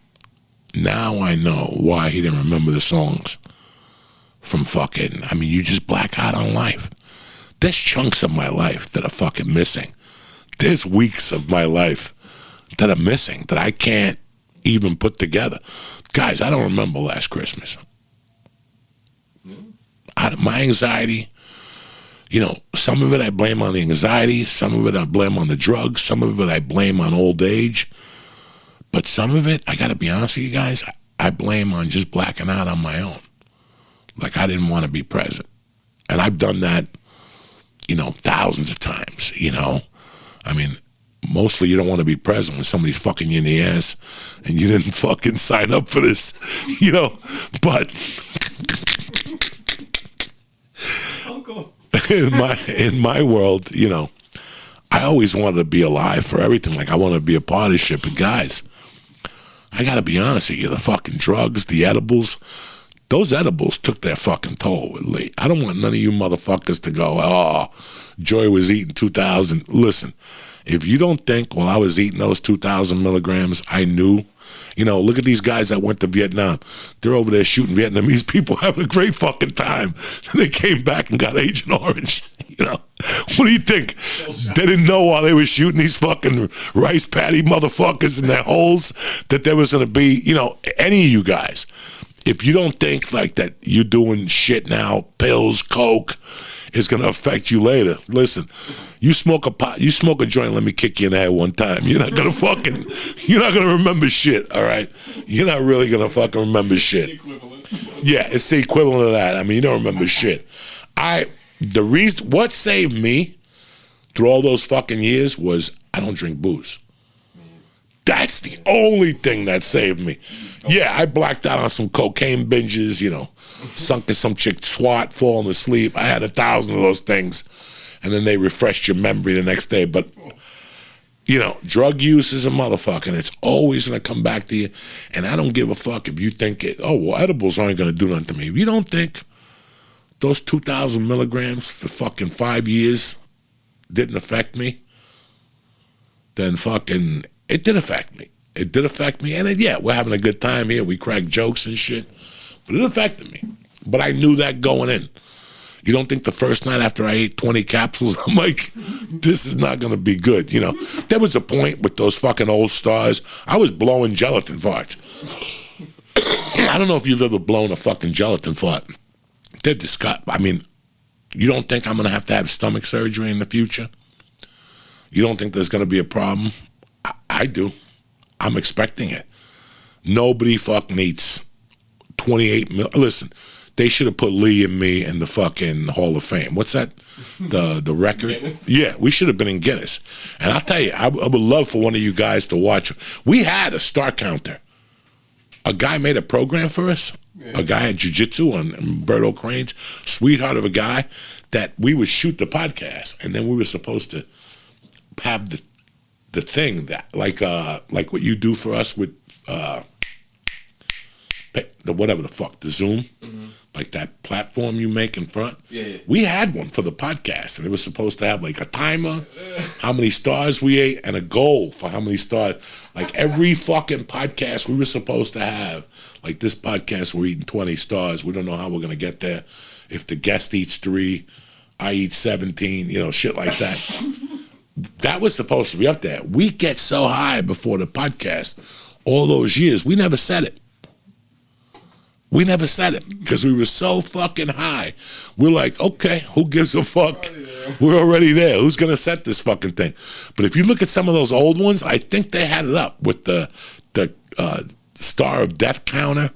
Now I know why he didn't remember the songs from you just black out on life. There's chunks of my life that are fucking missing. There's weeks of my life that are missing that I can't even put together. Guys, I don't remember last Christmas. My anxiety, some of it I blame on the anxiety, some of it I blame on the drugs, some of it I blame on old age. But some of it, I got to be honest with you guys, I blame on just blacking out on my own. Like, I didn't want to be present. And I've done that, thousands of times, mostly you don't want to be present when somebody's fucking you in the ass and you didn't fucking sign up for this, but Uncle. in my world, I always wanted to be alive for everything. Like, I wanted to be a part of this shit. But guys, I got to be honest with you, the fucking drugs, the edibles, those edibles took their fucking toll with Lee. I don't want none of you motherfuckers to go, oh, Joy was eating 2,000. Listen, if you don't think while I was eating those 2,000 milligrams, I knew, look at these guys that went to Vietnam. They're over there shooting Vietnamese people, having a great fucking time. They came back and got Agent Orange. What do you think? They didn't know while they were shooting these fucking rice patty motherfuckers in their holes that there was going to be, any of you guys. If you don't think like that you're doing shit now, pills, coke, is going to affect you later. Listen, you smoke a joint, let me kick you in the head one time. You're not going to remember shit, all right? You're not really going to fucking remember shit. Yeah, it's the equivalent of that. You don't remember shit. What saved me through all those fucking years was I don't drink booze. That's the only thing that saved me. Yeah, I blacked out on some cocaine binges, sunk in some chick twat, falling asleep. I had 1,000 of those things, and then they refreshed your memory the next day. But, drug use is a motherfucker, and it's always going to come back to you. And I don't give a fuck if you think edibles aren't going to do nothing to me. If you don't think those 2,000 milligrams for fucking 5 years didn't affect me, then fucking... It did affect me. And we're having a good time here. We crack jokes and shit. But it affected me. But I knew that going in. You don't think the first night after I ate 20 capsules, I'm like, this is not going to be good. There was a point with those fucking old stars. I was blowing gelatin farts. I don't know if you've ever blown a fucking gelatin fart. They're disgusting. You don't think I'm going to have stomach surgery in the future? You don't think there's going to be a problem? I do. I'm expecting it. Nobody fucking eats 28 mil. Listen, they should have put Lee and me in the fucking Hall of Fame. What's that? The record? Guinness. Yeah, we should have been in Guinness. And I'll tell you, I would love for one of you guys to watch. We had a star counter. A guy made a program for us. Yeah. A guy at jiu-jitsu on Berto Crane's, sweetheart of a guy, that we would shoot the podcast. And then we were supposed to have the thing that like what you do for us with the Zoom, like that platform you make in front. Yeah. We had one for the podcast, and it was supposed to have like a timer, how many stars we ate, and a goal for how many stars. Like every fucking podcast, we were supposed to have like this podcast. We're eating 20 stars. We don't know how we're gonna get there. If the guest eats 3, I eat 17. Shit like that. that was supposed to be up there. We get so high before the podcast all those years. We never said it. We never said it because we were so fucking high. We're like, okay, who gives a fuck? We're already there. Who's going to set this fucking thing? But if you look at some of those old ones, I think they had it up with the Star of Death counter.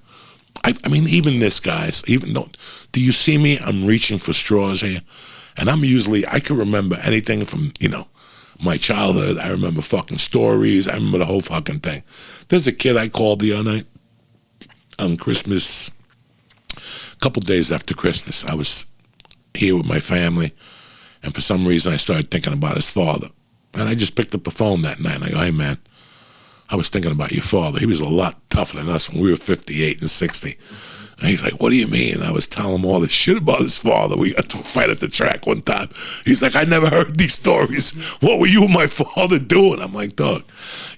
I mean, even this, guys, even though, do you see me? I'm reaching for straws here. And I can remember anything from, my childhood. I remember fucking stories. I remember the whole fucking thing. There's a kid I called the other night on Christmas, a couple days after Christmas. I was here with my family, and for some reason I started thinking about his father. And I just picked up the phone that night, and I go, hey, man, I was thinking about your father. He was a lot tougher than us when we were 58 and 60. And he's like, what do you mean? I was telling him all this shit about his father. We got to a fight at the track one time. He's like, I never heard these stories. What were you and my father doing? I'm like, dog,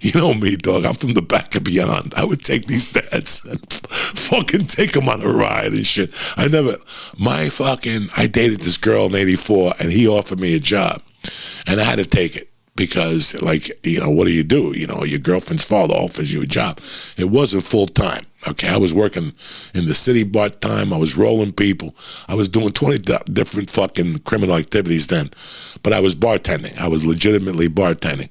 you know me, dog. I'm from the back of beyond. I would take these dads and fucking take them on a ride and shit. I dated this girl in 84, and he offered me a job. And I had to take it. Because, what do? Your girlfriend's father offers you a job. It wasn't full time, okay? I was working in the city part-time. I was rolling people. I was doing 20 different fucking criminal activities then. But I was bartending. I was legitimately bartending.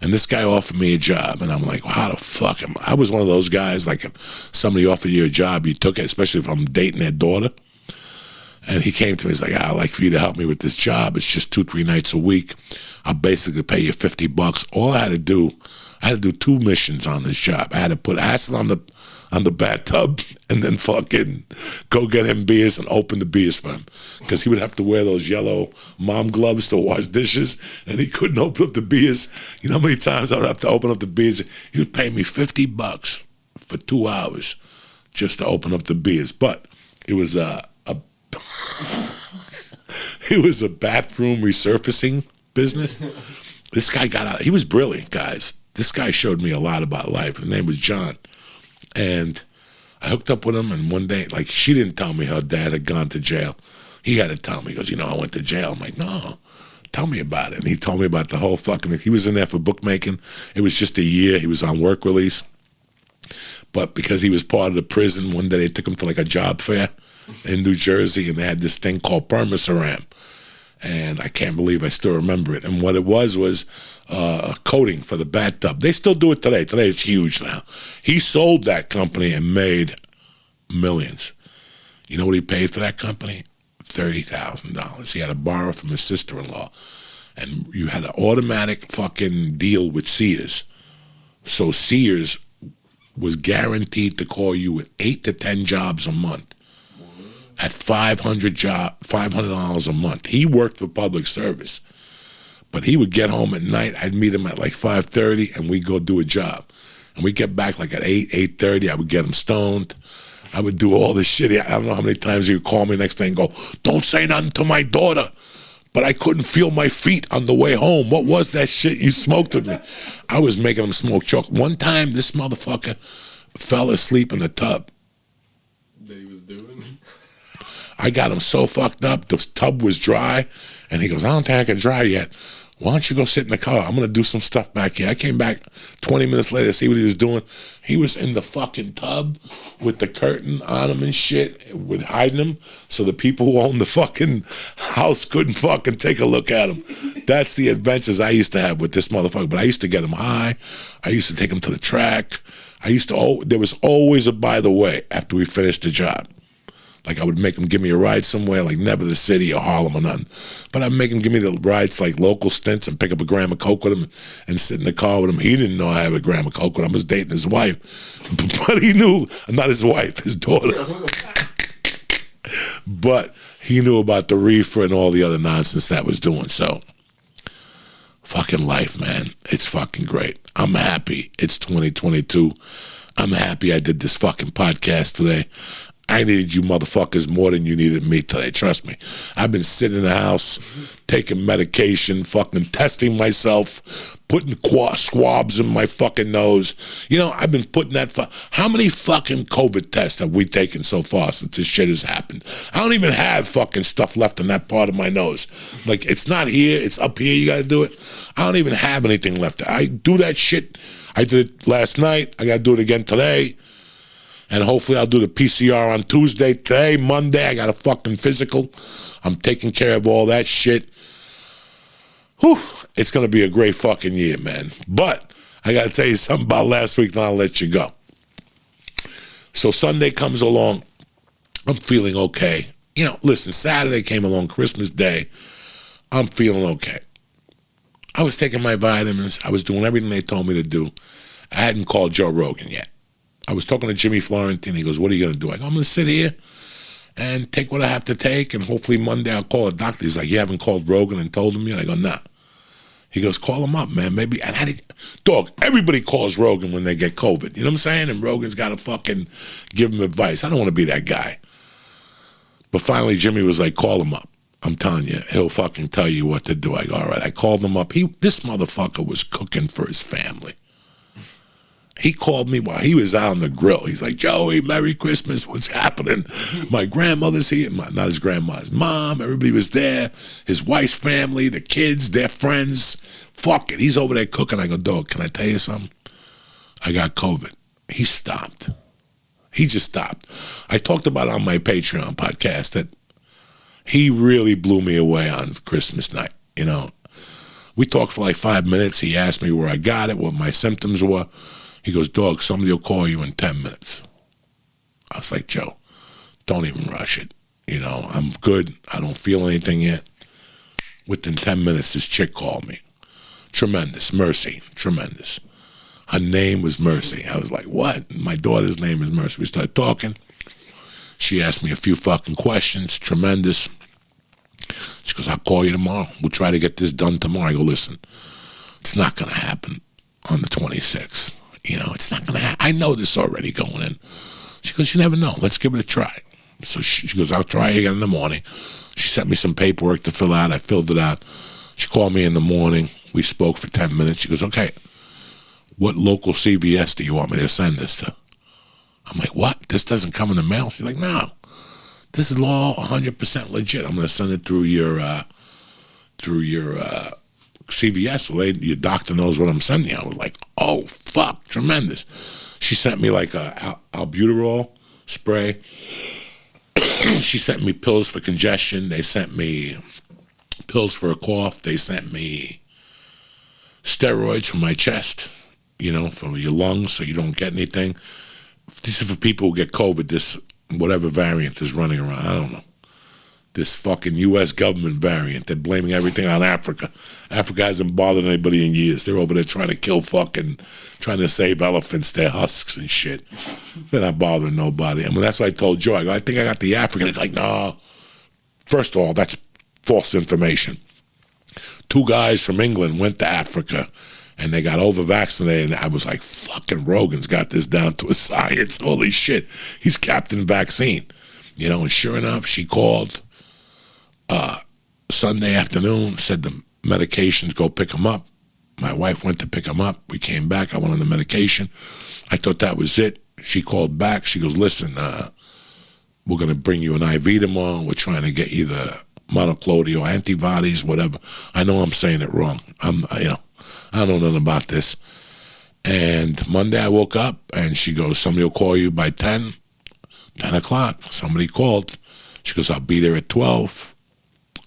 And this guy offered me a job. And I'm like, well, how the fuck am I? I was one of those guys, like if somebody offered you a job, you took it, especially if I'm dating their daughter. And he came to me, he's like, I'd like for you to help me with this job. It's just 2-3 nights a week. I'll basically pay you $50. All I had to do 2 missions on this job. I had to put acid on the bathtub and then fucking go get him beers and open the beers for him. Because he would have to wear those yellow mom gloves to wash dishes, and he couldn't open up the beers. You know how many times I would have to open up the beers? He would pay me $50 for 2 hours just to open up the beers. But it was it was a bathroom resurfacing business. This guy got out. He was brilliant, guys. This guy showed me a lot about life. His name was John. And I hooked up with him, and one day, she didn't tell me her dad had gone to jail. He had to tell me. He goes, I went to jail. I'm like, no, tell me about it. And he told me about the whole fucking, he was in there for bookmaking. It was just a year. He was on work release. But because he was part of the prison, one day they took him to a job fair in New Jersey, and they had this thing called permaceram. And I can't believe I still remember it. And what it was a coating for the bathtub. They still do it today. Today it's huge now. He sold that company and made millions. You know what he paid for that company? $30,000. He had to borrow from his sister-in-law. And you had an automatic fucking deal with Sears. So Sears was guaranteed to call you with 8 to 10 jobs a month. At $500 a month. He worked for public service. But he would get home at night. I'd meet him at 5:30, and we'd go do a job. And we'd get back at 8:30. I would get him stoned. I would do all this shit. I don't know how many times he would call me next day and go, don't say nothing to my daughter. But I couldn't feel my feet on the way home. What was that shit you smoked with me? I was making him smoke chocolate. One time, this motherfucker fell asleep in the tub. That he was doing? I got him so fucked up, the tub was dry, and he goes, I don't think I can dry yet. Why don't you go sit in the car? I'm going to do some stuff back here. I came back 20 minutes later to see what he was doing. He was in the fucking tub with the curtain on him and shit, with hiding him, so the people who owned the fucking house couldn't fucking take a look at him. That's the adventures I used to have with this motherfucker. But I used to get him high. I used to take him to the track. There was always a by the way after we finished the job. I would make him give me a ride somewhere, never the city or Harlem or nothing. But I'd make him give me the rides, local stints, and pick up a gram of coke with him and sit in the car with him. He didn't know I had a gram of coke with him. I was dating his wife. But he knew, not his wife, his daughter. But he knew about the reefer and all the other nonsense that was doing. So, fucking life, man. It's fucking great. I'm happy. It's 2022. I'm happy I did this fucking podcast today. I needed you motherfuckers more than you needed me today. Trust me. I've been sitting in the house, taking medication, fucking testing myself, putting swabs in my fucking nose. You know, I've been putting that. How many fucking COVID tests have we taken so far since this shit has happened? I don't even have fucking stuff left in that part of my nose. Like, it's not here. It's up here. You got to do it. I don't even have anything left. I do that shit. I did it last night. I got to do it again today. And hopefully I'll do the PCR on Tuesday. Today, Monday, I got a fucking physical. I'm taking care of all that shit. Whew. It's going to be a great fucking year, man. But I got to tell you something about last week, then I'll let you go. So Sunday comes along. I'm feeling okay. You know, listen, Saturday came along, Christmas Day. I'm feeling okay. I was taking my vitamins. I was doing everything they told me to do. I hadn't called Joe Rogan yet. I was talking to Jimmy Florentine. He goes, what are you going to do? I go, I'm going to sit here and take what I have to take, and hopefully Monday I'll call a doctor. He's like, you haven't called Rogan and told him yet? I go, nah. He goes, call him up, man. Maybe. And dog, everybody calls Rogan when they get COVID. You know what I'm saying? And Rogan's got to fucking give him advice. I don't want to be that guy. But finally, Jimmy was like, call him up. I'm telling you, he'll fucking tell you what to do. I go, all right. I called him up. This motherfucker was cooking for his family. He called me while he was out on the grill. He's like, Joey, Merry Christmas. What's happening? My grandmother's here. Not his grandma, his mom. Everybody was there. His wife's family, the kids, their friends. Fuck it. He's over there cooking. I go, dog, can I tell you something? I got COVID. He stopped. He just stopped. I talked about it on my Patreon podcast that he really blew me away on Christmas night. You know, we talked for like 5 minutes. He asked me where I got it, what my symptoms were. He goes, dog, somebody will call you in 10 minutes. I was like, Joe, don't even rush it. You know, I'm good. I don't feel anything yet. Within 10 minutes, this chick called me. Tremendous. Mercy. Tremendous. Her name was Mercy. I was like, what? My daughter's name is Mercy. We started talking. She asked me a few fucking questions. Tremendous. She goes, I'll call you tomorrow. We'll try to get this done tomorrow. I go, listen, it's not going to happen on the 26th. You know, it's not going to happen. I know this already going in. She goes, you never know. Let's give it a try. So she goes, I'll try again in the morning. She sent me some paperwork to fill out. I filled it out. She called me in the morning. We spoke for 10 minutes. She goes, okay, what local CVS do you want me to send this to? I'm like, what? This doesn't come in the mail? She's like, no. This is all 100% legit. I'm going to send it through your CVS, so your doctor knows what I'm sending you. I was like, oh, fuck, tremendous. She sent me like a albuterol spray. She sent me pills for congestion. They sent me pills for a cough. They sent me steroids for my chest, you know, for your lungs so you don't get anything. This is for people who get COVID, this whatever variant is running around. I don't know. This fucking U.S. government variant. They're blaming everything on Africa. Africa hasn't bothered anybody in years. They're over there trying to save elephants, their husks and shit. They're not bothering nobody. I mean, that's what I told Joe. I go, I think I got the African. He's like, no. First of all, that's false information. 2 guys from England went to Africa, and they got over-vaccinated, and I was like, fucking Rogan's got this down to a science. Holy shit. He's Captain Vaccine. You know, and sure enough, she called Sunday afternoon, said the medications, go pick them up. My wife went to pick them up. We came back. I went on the medication. I thought that was it. She called back. She goes, listen, we're going to bring you an IV tomorrow. We're trying to get you the monoclonal or antibodies, whatever. I know I'm saying it wrong. I don't know nothing about this. And Monday I woke up, and she goes, somebody will call you by 10 o'clock. Somebody called. She goes, I'll be there at 12.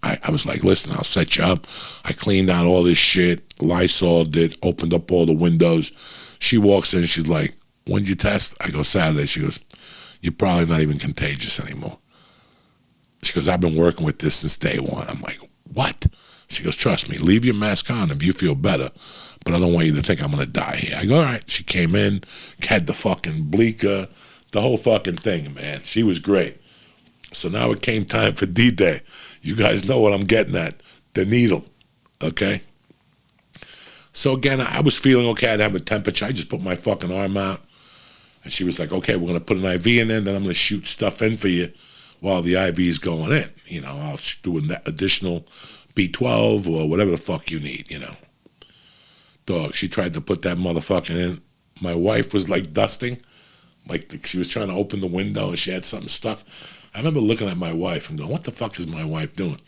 I was like, listen, I'll set you up. I cleaned out all this shit. Lysol did, opened up all the windows. She walks in, she's like, when did you test? I go, Saturday. She goes, you're probably not even contagious anymore. She goes, I've been working with this since day one. I'm like, what? She goes, trust me, leave your mask on if you feel better, but I don't want you to think I'm going to die here. I go, all right. She came in, had the fucking bleaker, the whole fucking thing, man. She was great. So now it came time for D-Day. You guys know what I'm getting at, the needle, okay? So again, I was feeling okay. I'd have a temperature. I just put my fucking arm out, And she was like, okay, we're going to put an IV in there, and then I'm going to shoot stuff in for you while the IV is going in. You know, I'll do an additional B12 or whatever the fuck you need, you know. Dog, she tried to put that motherfucking in. My wife was like dusting, like she was trying to open the window and she had something stuck. I remember looking at my wife and going, what the fuck is my wife doing?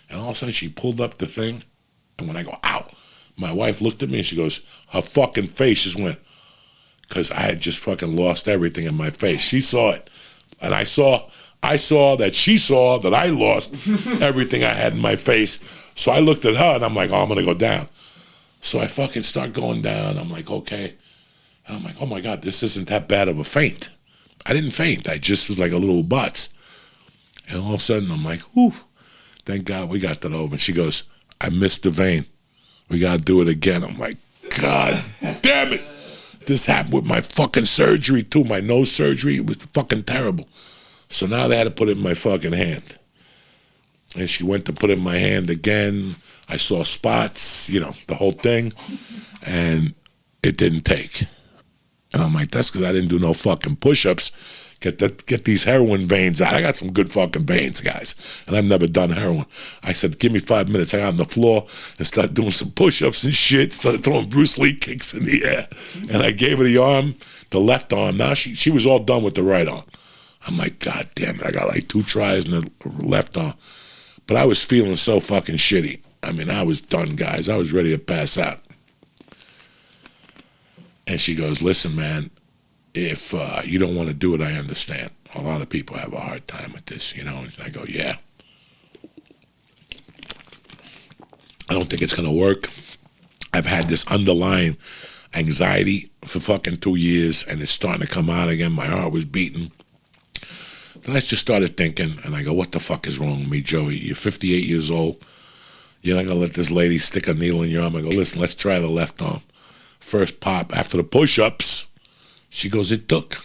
And all of a sudden she pulled up the thing, and when I go, ow, my wife looked at me and she goes, her fucking face just went, because I had just fucking lost everything in my face. She saw it. And I saw that she saw that I lost everything I had in my face. So I looked at her and I'm like, oh, I'm going to go down. So I fucking start going down. I'm like, okay. And I'm like, oh my God, this isn't that bad of a faint. I didn't faint. I just was like a little butts. And all of a sudden I'm like, whew, thank God we got that over. And she goes, I missed the vein. We got to do it again. I'm like, God damn it. This happened with my fucking surgery too, my nose surgery. It was fucking terrible. So now they had to put it in my fucking hand. And she went to put it in my hand again. I saw spots, you know, the whole thing. And it didn't take. And I'm like, that's because I didn't do no fucking push-ups. Get these heroin veins out. I got some good fucking veins, guys. And I've never done heroin. I said, give me 5 minutes. I got on the floor and started doing some push-ups and shit. Started throwing Bruce Lee kicks in the air. And I gave her the arm, the left arm. Now she was all done with the right arm. I'm like, God damn it. I got like 2 tries in the left arm. But I was feeling so fucking shitty. I mean, I was done, guys. I was ready to pass out. And she goes, listen, man, if you don't want to do it, I understand. A lot of people have a hard time with this, you know. And I go, yeah. I don't think it's going to work. I've had this underlying anxiety for fucking 2 years, and it's starting to come out again. My heart was beating. Then I just started thinking, and I go, what the fuck is wrong with me, Joey? You're 58 years old. You're not going to let this lady stick a needle in your arm. I go, listen, let's try the left arm. First pop, after the push-ups, she goes, it took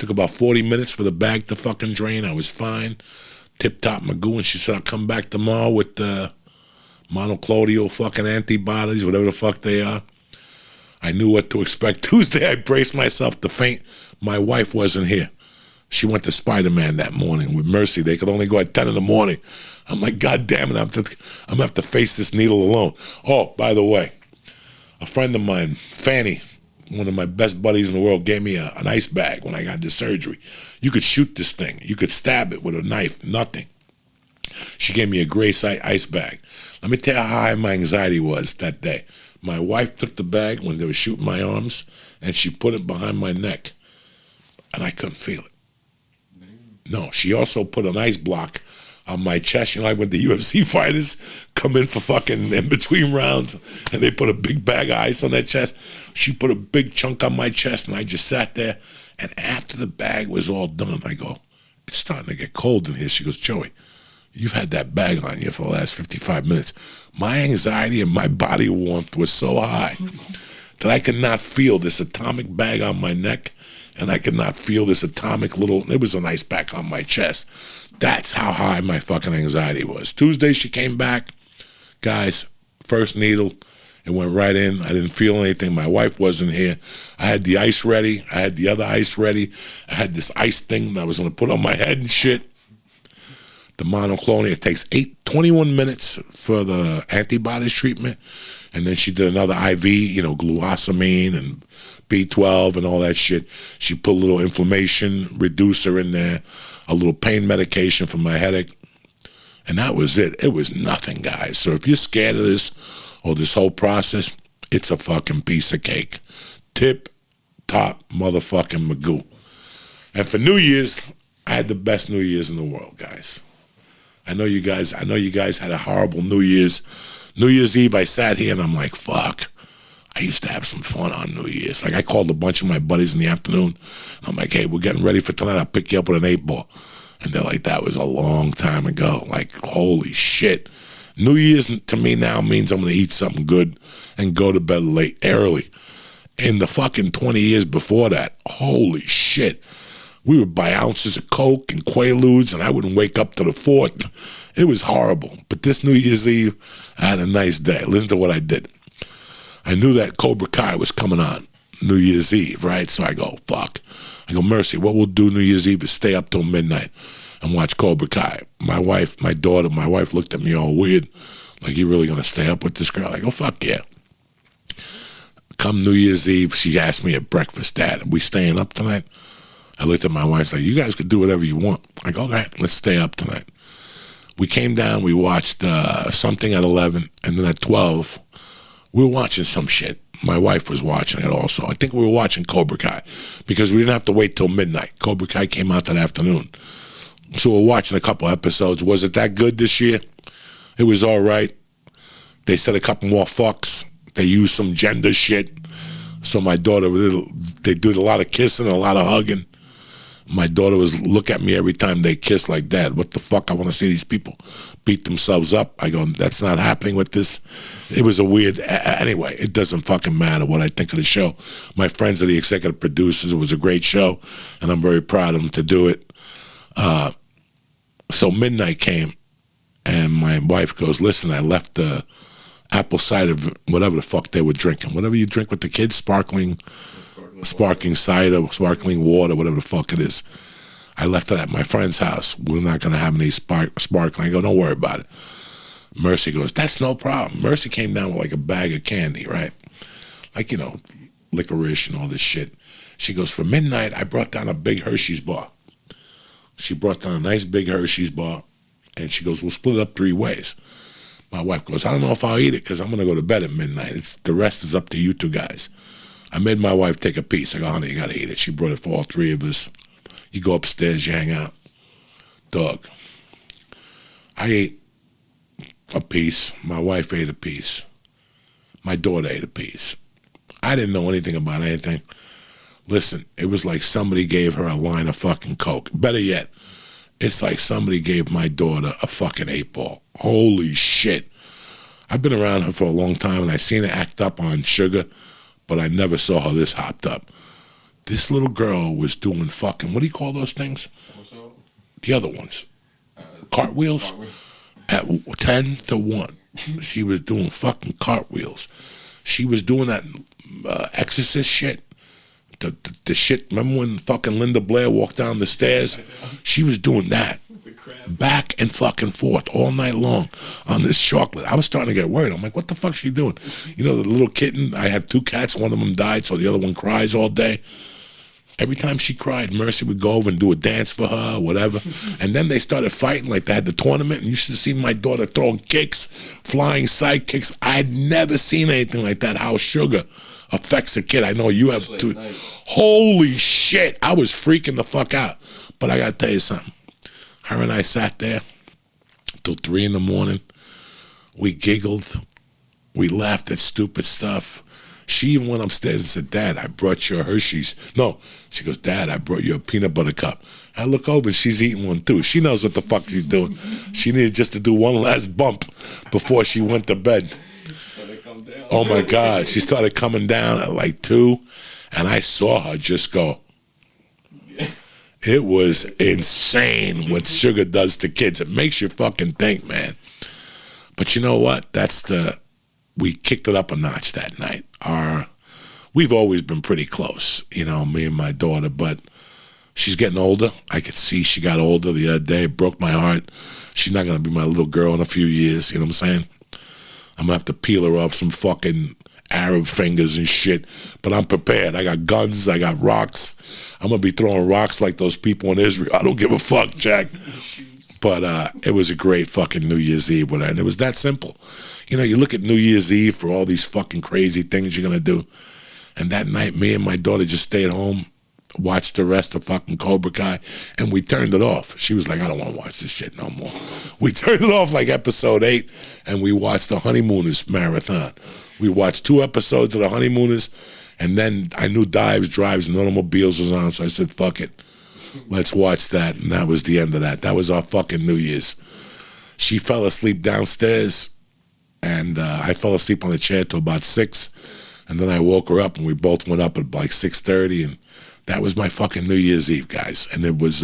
about 40 minutes for the bag to fucking drain. I was fine. Tip-top Magoo, and she said, I'll come back tomorrow with the monoclonal fucking antibodies, whatever the fuck they are. I knew what to expect. Tuesday, I braced myself to faint. My wife wasn't here. She went to Spider-Man that morning with Mercy. They could only go at 10 in the morning. I'm like, God damn it, I'm going to have to face this needle alone. Oh, by the way, a friend of mine, Fanny, one of my best buddies in the world, gave me an ice bag when I got this surgery. You could shoot this thing. You could stab it with a knife, nothing. She gave me a gray ice bag. Let me tell you how high my anxiety was that day. My wife took the bag when they were shooting my arms, and she put it behind my neck, and I couldn't feel it. No, she also put an ice block on my chest. You know, like when the UFC fighters come in for fucking in between rounds and they put a big bag of ice on their chest. She put a big chunk on my chest, and I just sat there. And after the bag was all done, I go, it's starting to get cold in here. She goes, Joey, you've had that bag on you for the last 55 minutes. My anxiety and my body warmth was so high that I could not feel this atomic bag on my neck. And I could not feel this atomic little, it was an ice pack on my chest. That's how high my fucking anxiety was. Tuesday, she came back. Guys, first needle, it went right in. I didn't feel anything. My wife wasn't here. I had the ice ready. I had the other ice ready. I had this ice thing that I was going to put on my head and shit. The monoclonal, it takes 21 minutes for the antibodies treatment. And then she did another IV, you know, glucosamine and B12 and all that shit. She put a little inflammation reducer in there, a little pain medication for my headache. And that was it. It was nothing, guys. So if you're scared of this or this whole process, it's a fucking piece of cake. Tip top motherfucking Magoo. And for New Year's, I had the best New Year's in the world, guys. I know you guys had a horrible New Year's. New Year's Eve, I sat here and I'm like, fuck. I used to have some fun on New Year's. Like, I called a bunch of my buddies in the afternoon. And I'm like, hey, we're getting ready for tonight. I'll pick you up with an 8-ball. And they're like, that was a long time ago. Like, holy shit. New Year's to me now means I'm going to eat something good and go to bed early. In the fucking 20 years before that, holy shit. We would buy ounces of Coke and Quaaludes, and I wouldn't wake up to the 4th. It was horrible. But this New Year's Eve, I had a nice day. Listen to what I did. I knew that Cobra Kai was coming on. New Year's Eve, right? So I go, fuck. I go, Mercy, what we'll do New Year's Eve is stay up till midnight and watch Cobra Kai. My wife looked at me all weird, like, you really gonna stay up with this girl? I go, fuck yeah. Come New Year's Eve, she asked me at breakfast, Dad, are we staying up tonight? I looked at my wife, like, you guys could do whatever you want. I go, all right, let's stay up tonight. We came down, we watched something at 11, and then at 12, we were watching some shit. My wife was watching it also. I think we were watching Cobra Kai because we didn't have to wait till midnight. Cobra Kai came out that afternoon. So we're watching a couple episodes. Was it that good this year? It was all right. They said a couple more fucks. They used some gender shit. So my daughter, they did a lot of kissing, a lot of hugging. My daughter was look at me every time they kiss like that. What the fuck? I want to see these people beat themselves up. I go, that's not happening with this. It was a weird. Anyway, it doesn't fucking matter what I think of the show. My friends are the executive producers. It was a great show, and I'm very proud of them to do it. So midnight came, and my wife goes, listen, I left the apple cider, whatever the fuck they were drinking. Whatever you drink with the kids, sparkling cider, sparkling water, whatever the fuck it is. I left it at my friend's house. We're not going to have any sparkling. I go, don't worry about it. Mercy goes, that's no problem. Mercy came down with like a bag of candy, right? Like, you know, licorice and all this shit. She goes, for midnight, I brought down a big Hershey's bar. She brought down a nice big Hershey's bar, and she goes, we'll split it up 3 ways. My wife goes, I don't know if I'll eat it because I'm going to go to bed at midnight. The rest is up to you two guys. I made my wife take a piece. I go, honey, you got to eat it. She brought it for all 3 of us. You go upstairs, you hang out. Dog. I ate a piece. My wife ate a piece. My daughter ate a piece. I didn't know anything about anything. Listen, it was like somebody gave her a line of fucking Coke. Better yet, it's like somebody gave my daughter a fucking 8-ball. Holy shit. I've been around her for a long time, and I seen her act up on sugar, but I never saw her this hopped up. This little girl was doing fucking, what do you call those things? The other ones. Cartwheels? At 10 to 1. She was doing fucking cartwheels. She was doing that exorcist shit. The shit, remember when fucking Linda Blair walked down the stairs? She was doing that. Back and fucking forth all night long on this chocolate. I was starting to get worried. I'm like, what the fuck's she doing? You know, the little kitten, I had 2 cats. One of them died, so the other one cries all day. Every time she cried, Mercy would go over and do a dance for her or whatever. And then they started fighting like that at the tournament, and you should have seen my daughter throwing kicks, flying side kicks. I had never seen anything like that, how sugar affects a kid. I know you have too. Holy shit. I was freaking the fuck out. But I got to tell you something. Her and I sat there till 3 in the morning. We giggled. We laughed at stupid stuff. She even went upstairs and said, Dad, I brought you a Hershey's. No, she goes, Dad, I brought you a peanut butter cup. I look over and she's eating one too. She knows what the fuck she's doing. She needed just to do one last bump before she went to bed. Oh my God. She started coming down at like 2, and I saw her just go. It was insane what sugar does to kids. It makes you fucking think, man. But you know what? We kicked it up a notch that night. We've always been pretty close, you know, me and my daughter, but she's getting older. I could see she got older the other day. It broke my heart. She's not going to be my little girl in a few years, you know what I'm saying? I'm going to have to peel her off some fucking Arab fingers and shit, but I'm prepared. I got guns. I got rocks. I'm going to be throwing rocks like those people in Israel. I don't give a fuck, Jack. But it was a great fucking New Year's Eve with her, and it was that simple. You know, you look at New Year's Eve for all these fucking crazy things you're going to do, and that night me and my daughter just stayed home, watched the rest of fucking Cobra Kai, and we turned it off. She was like, I don't want to watch this shit no more. We turned it off like episode 8, and we watched the Honeymooners marathon. We watched 2 episodes of the Honeymooners, and then I knew Diaz Drives and Automobiles was on, so I said, fuck it. Let's watch that, and that was the end of that. That was our fucking New Year's. She fell asleep downstairs, and I fell asleep on the chair till about 6, and then I woke her up, and we both went up at like 6:30, and that was my fucking New Year's Eve, guys, and it was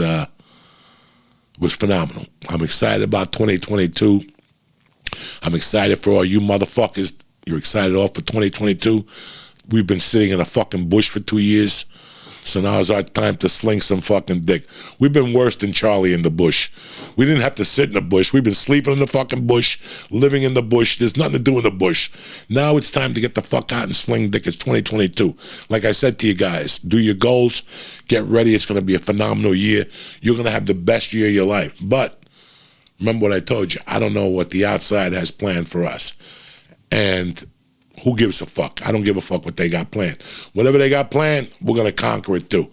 phenomenal. I'm excited about 2022. I'm excited for all you motherfuckers. You're excited all for 2022. We've been sitting in a fucking bush for 2 years. So now is our time to sling some fucking dick. We've been worse than Charlie in the bush. We didn't have to sit in the bush. We've been sleeping in the fucking bush, living in the bush. There's nothing to do in the bush. Now it's time to get the fuck out and sling dick. It's 2022. Like I said to you guys, do your goals. Get ready. It's going to be a phenomenal year. You're going to have the best year of your life. But remember what I told you. I don't know what the outside has planned for us. And who gives a fuck? I don't give a fuck what they got planned. Whatever they got planned, we're going to conquer it too.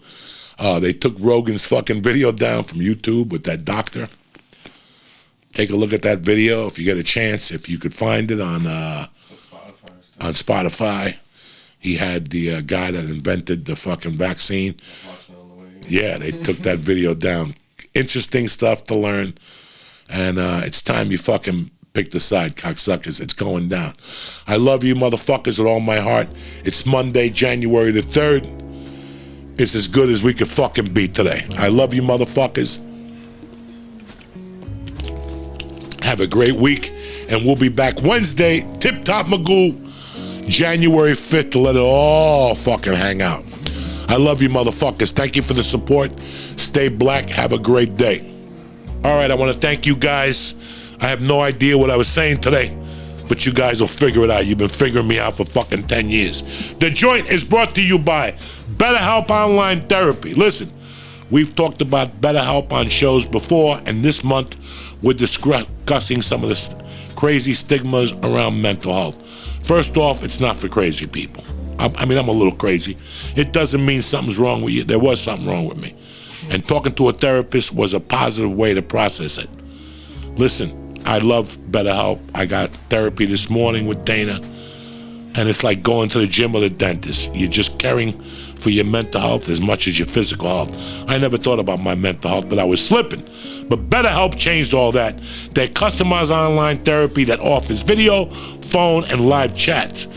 They took Rogan's fucking video down from YouTube with that doctor. Take a look at that video if you get a chance, if you could find it on Spotify. He had the guy that invented the fucking vaccine. Yeah, they took that video down. Interesting stuff to learn. And it's time you fucking pick the side, cocksuckers. It's going down. I love you, motherfuckers, with all my heart. It's Monday, January the 3rd. It's as good as we could fucking be today. I love you, motherfuckers. Have a great week, and we'll be back Wednesday, Tip Top Magoo, January 5th, to let it all fucking hang out. I love you, motherfuckers. Thank you for the support. Stay black. Have a great day. All right, I want to thank you guys. I have no idea what I was saying today, but you guys will figure it out. You've been figuring me out for fucking 10 years. The Joint is brought to you by BetterHelp Online Therapy. Listen, we've talked about BetterHelp on shows before, and this month we're discussing some of the crazy stigmas around mental health. First off, it's not for crazy people. I mean, I'm a little crazy. It doesn't mean something's wrong with you. There was something wrong with me. And talking to a therapist was a positive way to process it. Listen, I love BetterHelp. I got therapy this morning with Dana, and it's like going to the gym or the dentist. You're just caring for your mental health as much as your physical health. I never thought about my mental health, but I was slipping. But BetterHelp changed all that. They customized online therapy that offers video, phone, and live chats.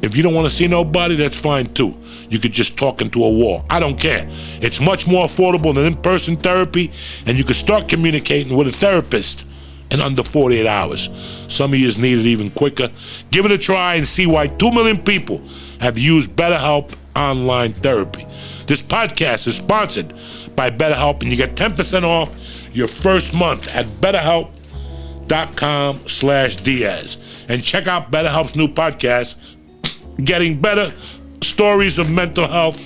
If you don't want to see nobody, that's fine too. You could just talk into a wall. I don't care. It's much more affordable than in-person therapy, and you could start communicating with a therapist in under 48 hours. Some of you need it even quicker. Give it a try and see why 2 million people have used BetterHelp Online Therapy. This podcast is sponsored by BetterHelp, and you get 10% off your first month at BetterHelp.com/Diaz. And check out BetterHelp's new podcast, Getting Better, Stories of Mental Health.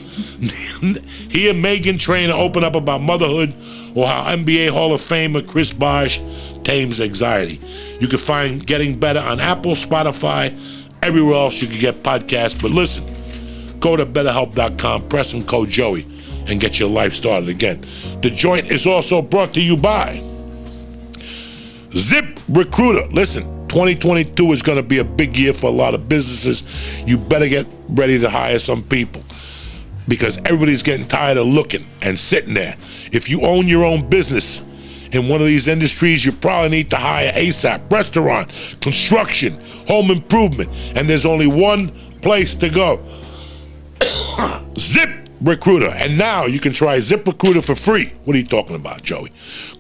Hear Megan Trainor open up about motherhood, or how NBA Hall of Famer Chris Bosh tames anxiety. You can find Getting Better on Apple, Spotify, everywhere else you can get podcasts. But listen, go to BetterHelp.com, press in code Joey, and get your life started again. The Joint is also brought to you by ZipRecruiter. Listen, 2022 is going to be a big year for a lot of businesses. You better get ready to hire some people, because everybody's getting tired of looking and sitting there. If you own your own business in one of these industries, you probably need to hire ASAP. Restaurant, construction, home improvement, and there's only one place to go. ZipRecruiter. And now you can try ZipRecruiter for free. What are you talking about, Joey?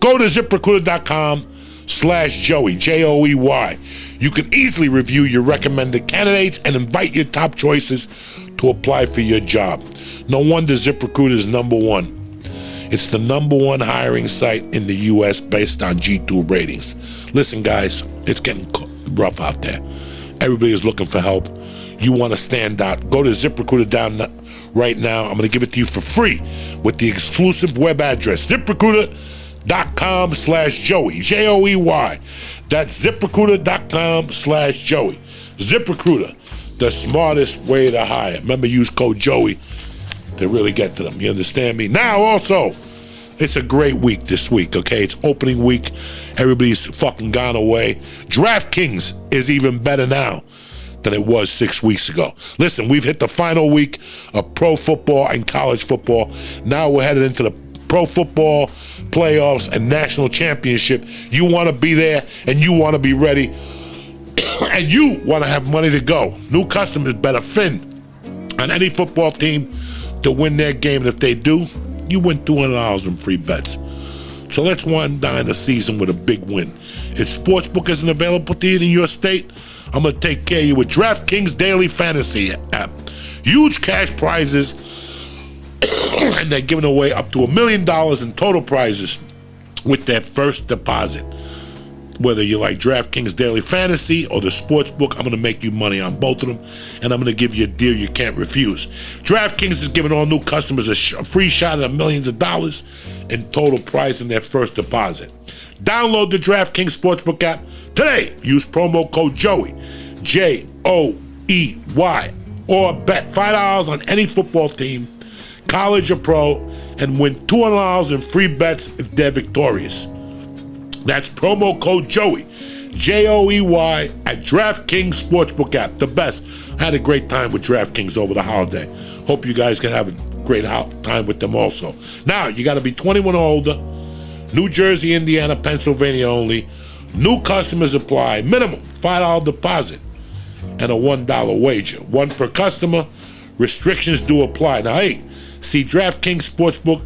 Go to ZipRecruiter.com/Joey, Joey. You can easily review your recommended candidates and invite your top choices to apply for your job. No wonder ZipRecruiter is number one. It's the number one hiring site in the U.S. based on G2 ratings. Listen, guys, it's getting rough out there. Everybody is looking for help. You want to stand out. Go to ZipRecruiter right now. I'm going to give it to you for free with the exclusive web address, ZipRecruiter.com/Joey, Joey. That's ZipRecruiter.com/Joey. ZipRecruiter, the smartest way to hire. Remember, use code Joey to really get to them. You understand me? Now, also, it's a great week this week, okay? It's opening week. Everybody's fucking gone away. DraftKings is even better now than it was 6 weeks ago. Listen, we've hit the final week of pro football and college football. Now we're headed into the pro football playoffs and national championship. You want to be there, and you want to be ready, and you want to have money to go. New customers better fin on any football team to win their game, and if they do, you win $200 in free bets. So let's wind down the season with a big win. If Sportsbook isn't available to you in your state, I'm going to take care of you with DraftKings Daily Fantasy app. huge cash prizes, and they're giving away up to $1 million in total prizes with their first deposit. Whether you like DraftKings Daily Fantasy or the Sportsbook, I'm going to make you money on both of them, and I'm going to give you a deal you can't refuse. DraftKings is giving all new customers a free shot at millions of dollars in total prize in their first deposit. Download the DraftKings Sportsbook app today. Use promo code JOEY, J-O-E-Y, or bet $5 on any football team, college or pro, and win $200 in free bets if they're victorious. That's promo code JOEY, J-O-E-Y, at DraftKings Sportsbook app. The best. I had a great time with DraftKings over the holiday. Hope you guys can have a great time with them also. Now, you got to be 21 or older. New Jersey, Indiana, Pennsylvania only. New customers apply. Minimum $5 deposit and a $1 wager. One per customer. Restrictions do apply. Now, hey, see DraftKings Sportsbook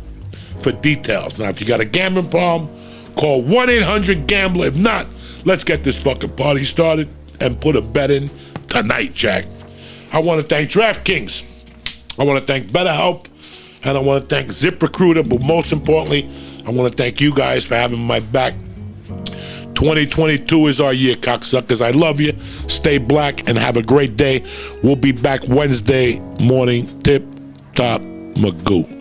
for details. Now, if you got a gambling problem, call 1-800-GAMBLER. If not, let's get this fucking party started and put a bet in tonight, Jack. I want to thank DraftKings. I want to thank BetterHelp. And I want to thank ZipRecruiter. But most importantly, I want to thank you guys for having my back. 2022 is our year, cocksuckers. I love you. Stay black and have a great day. We'll be back Wednesday morning. Tip top Magoo.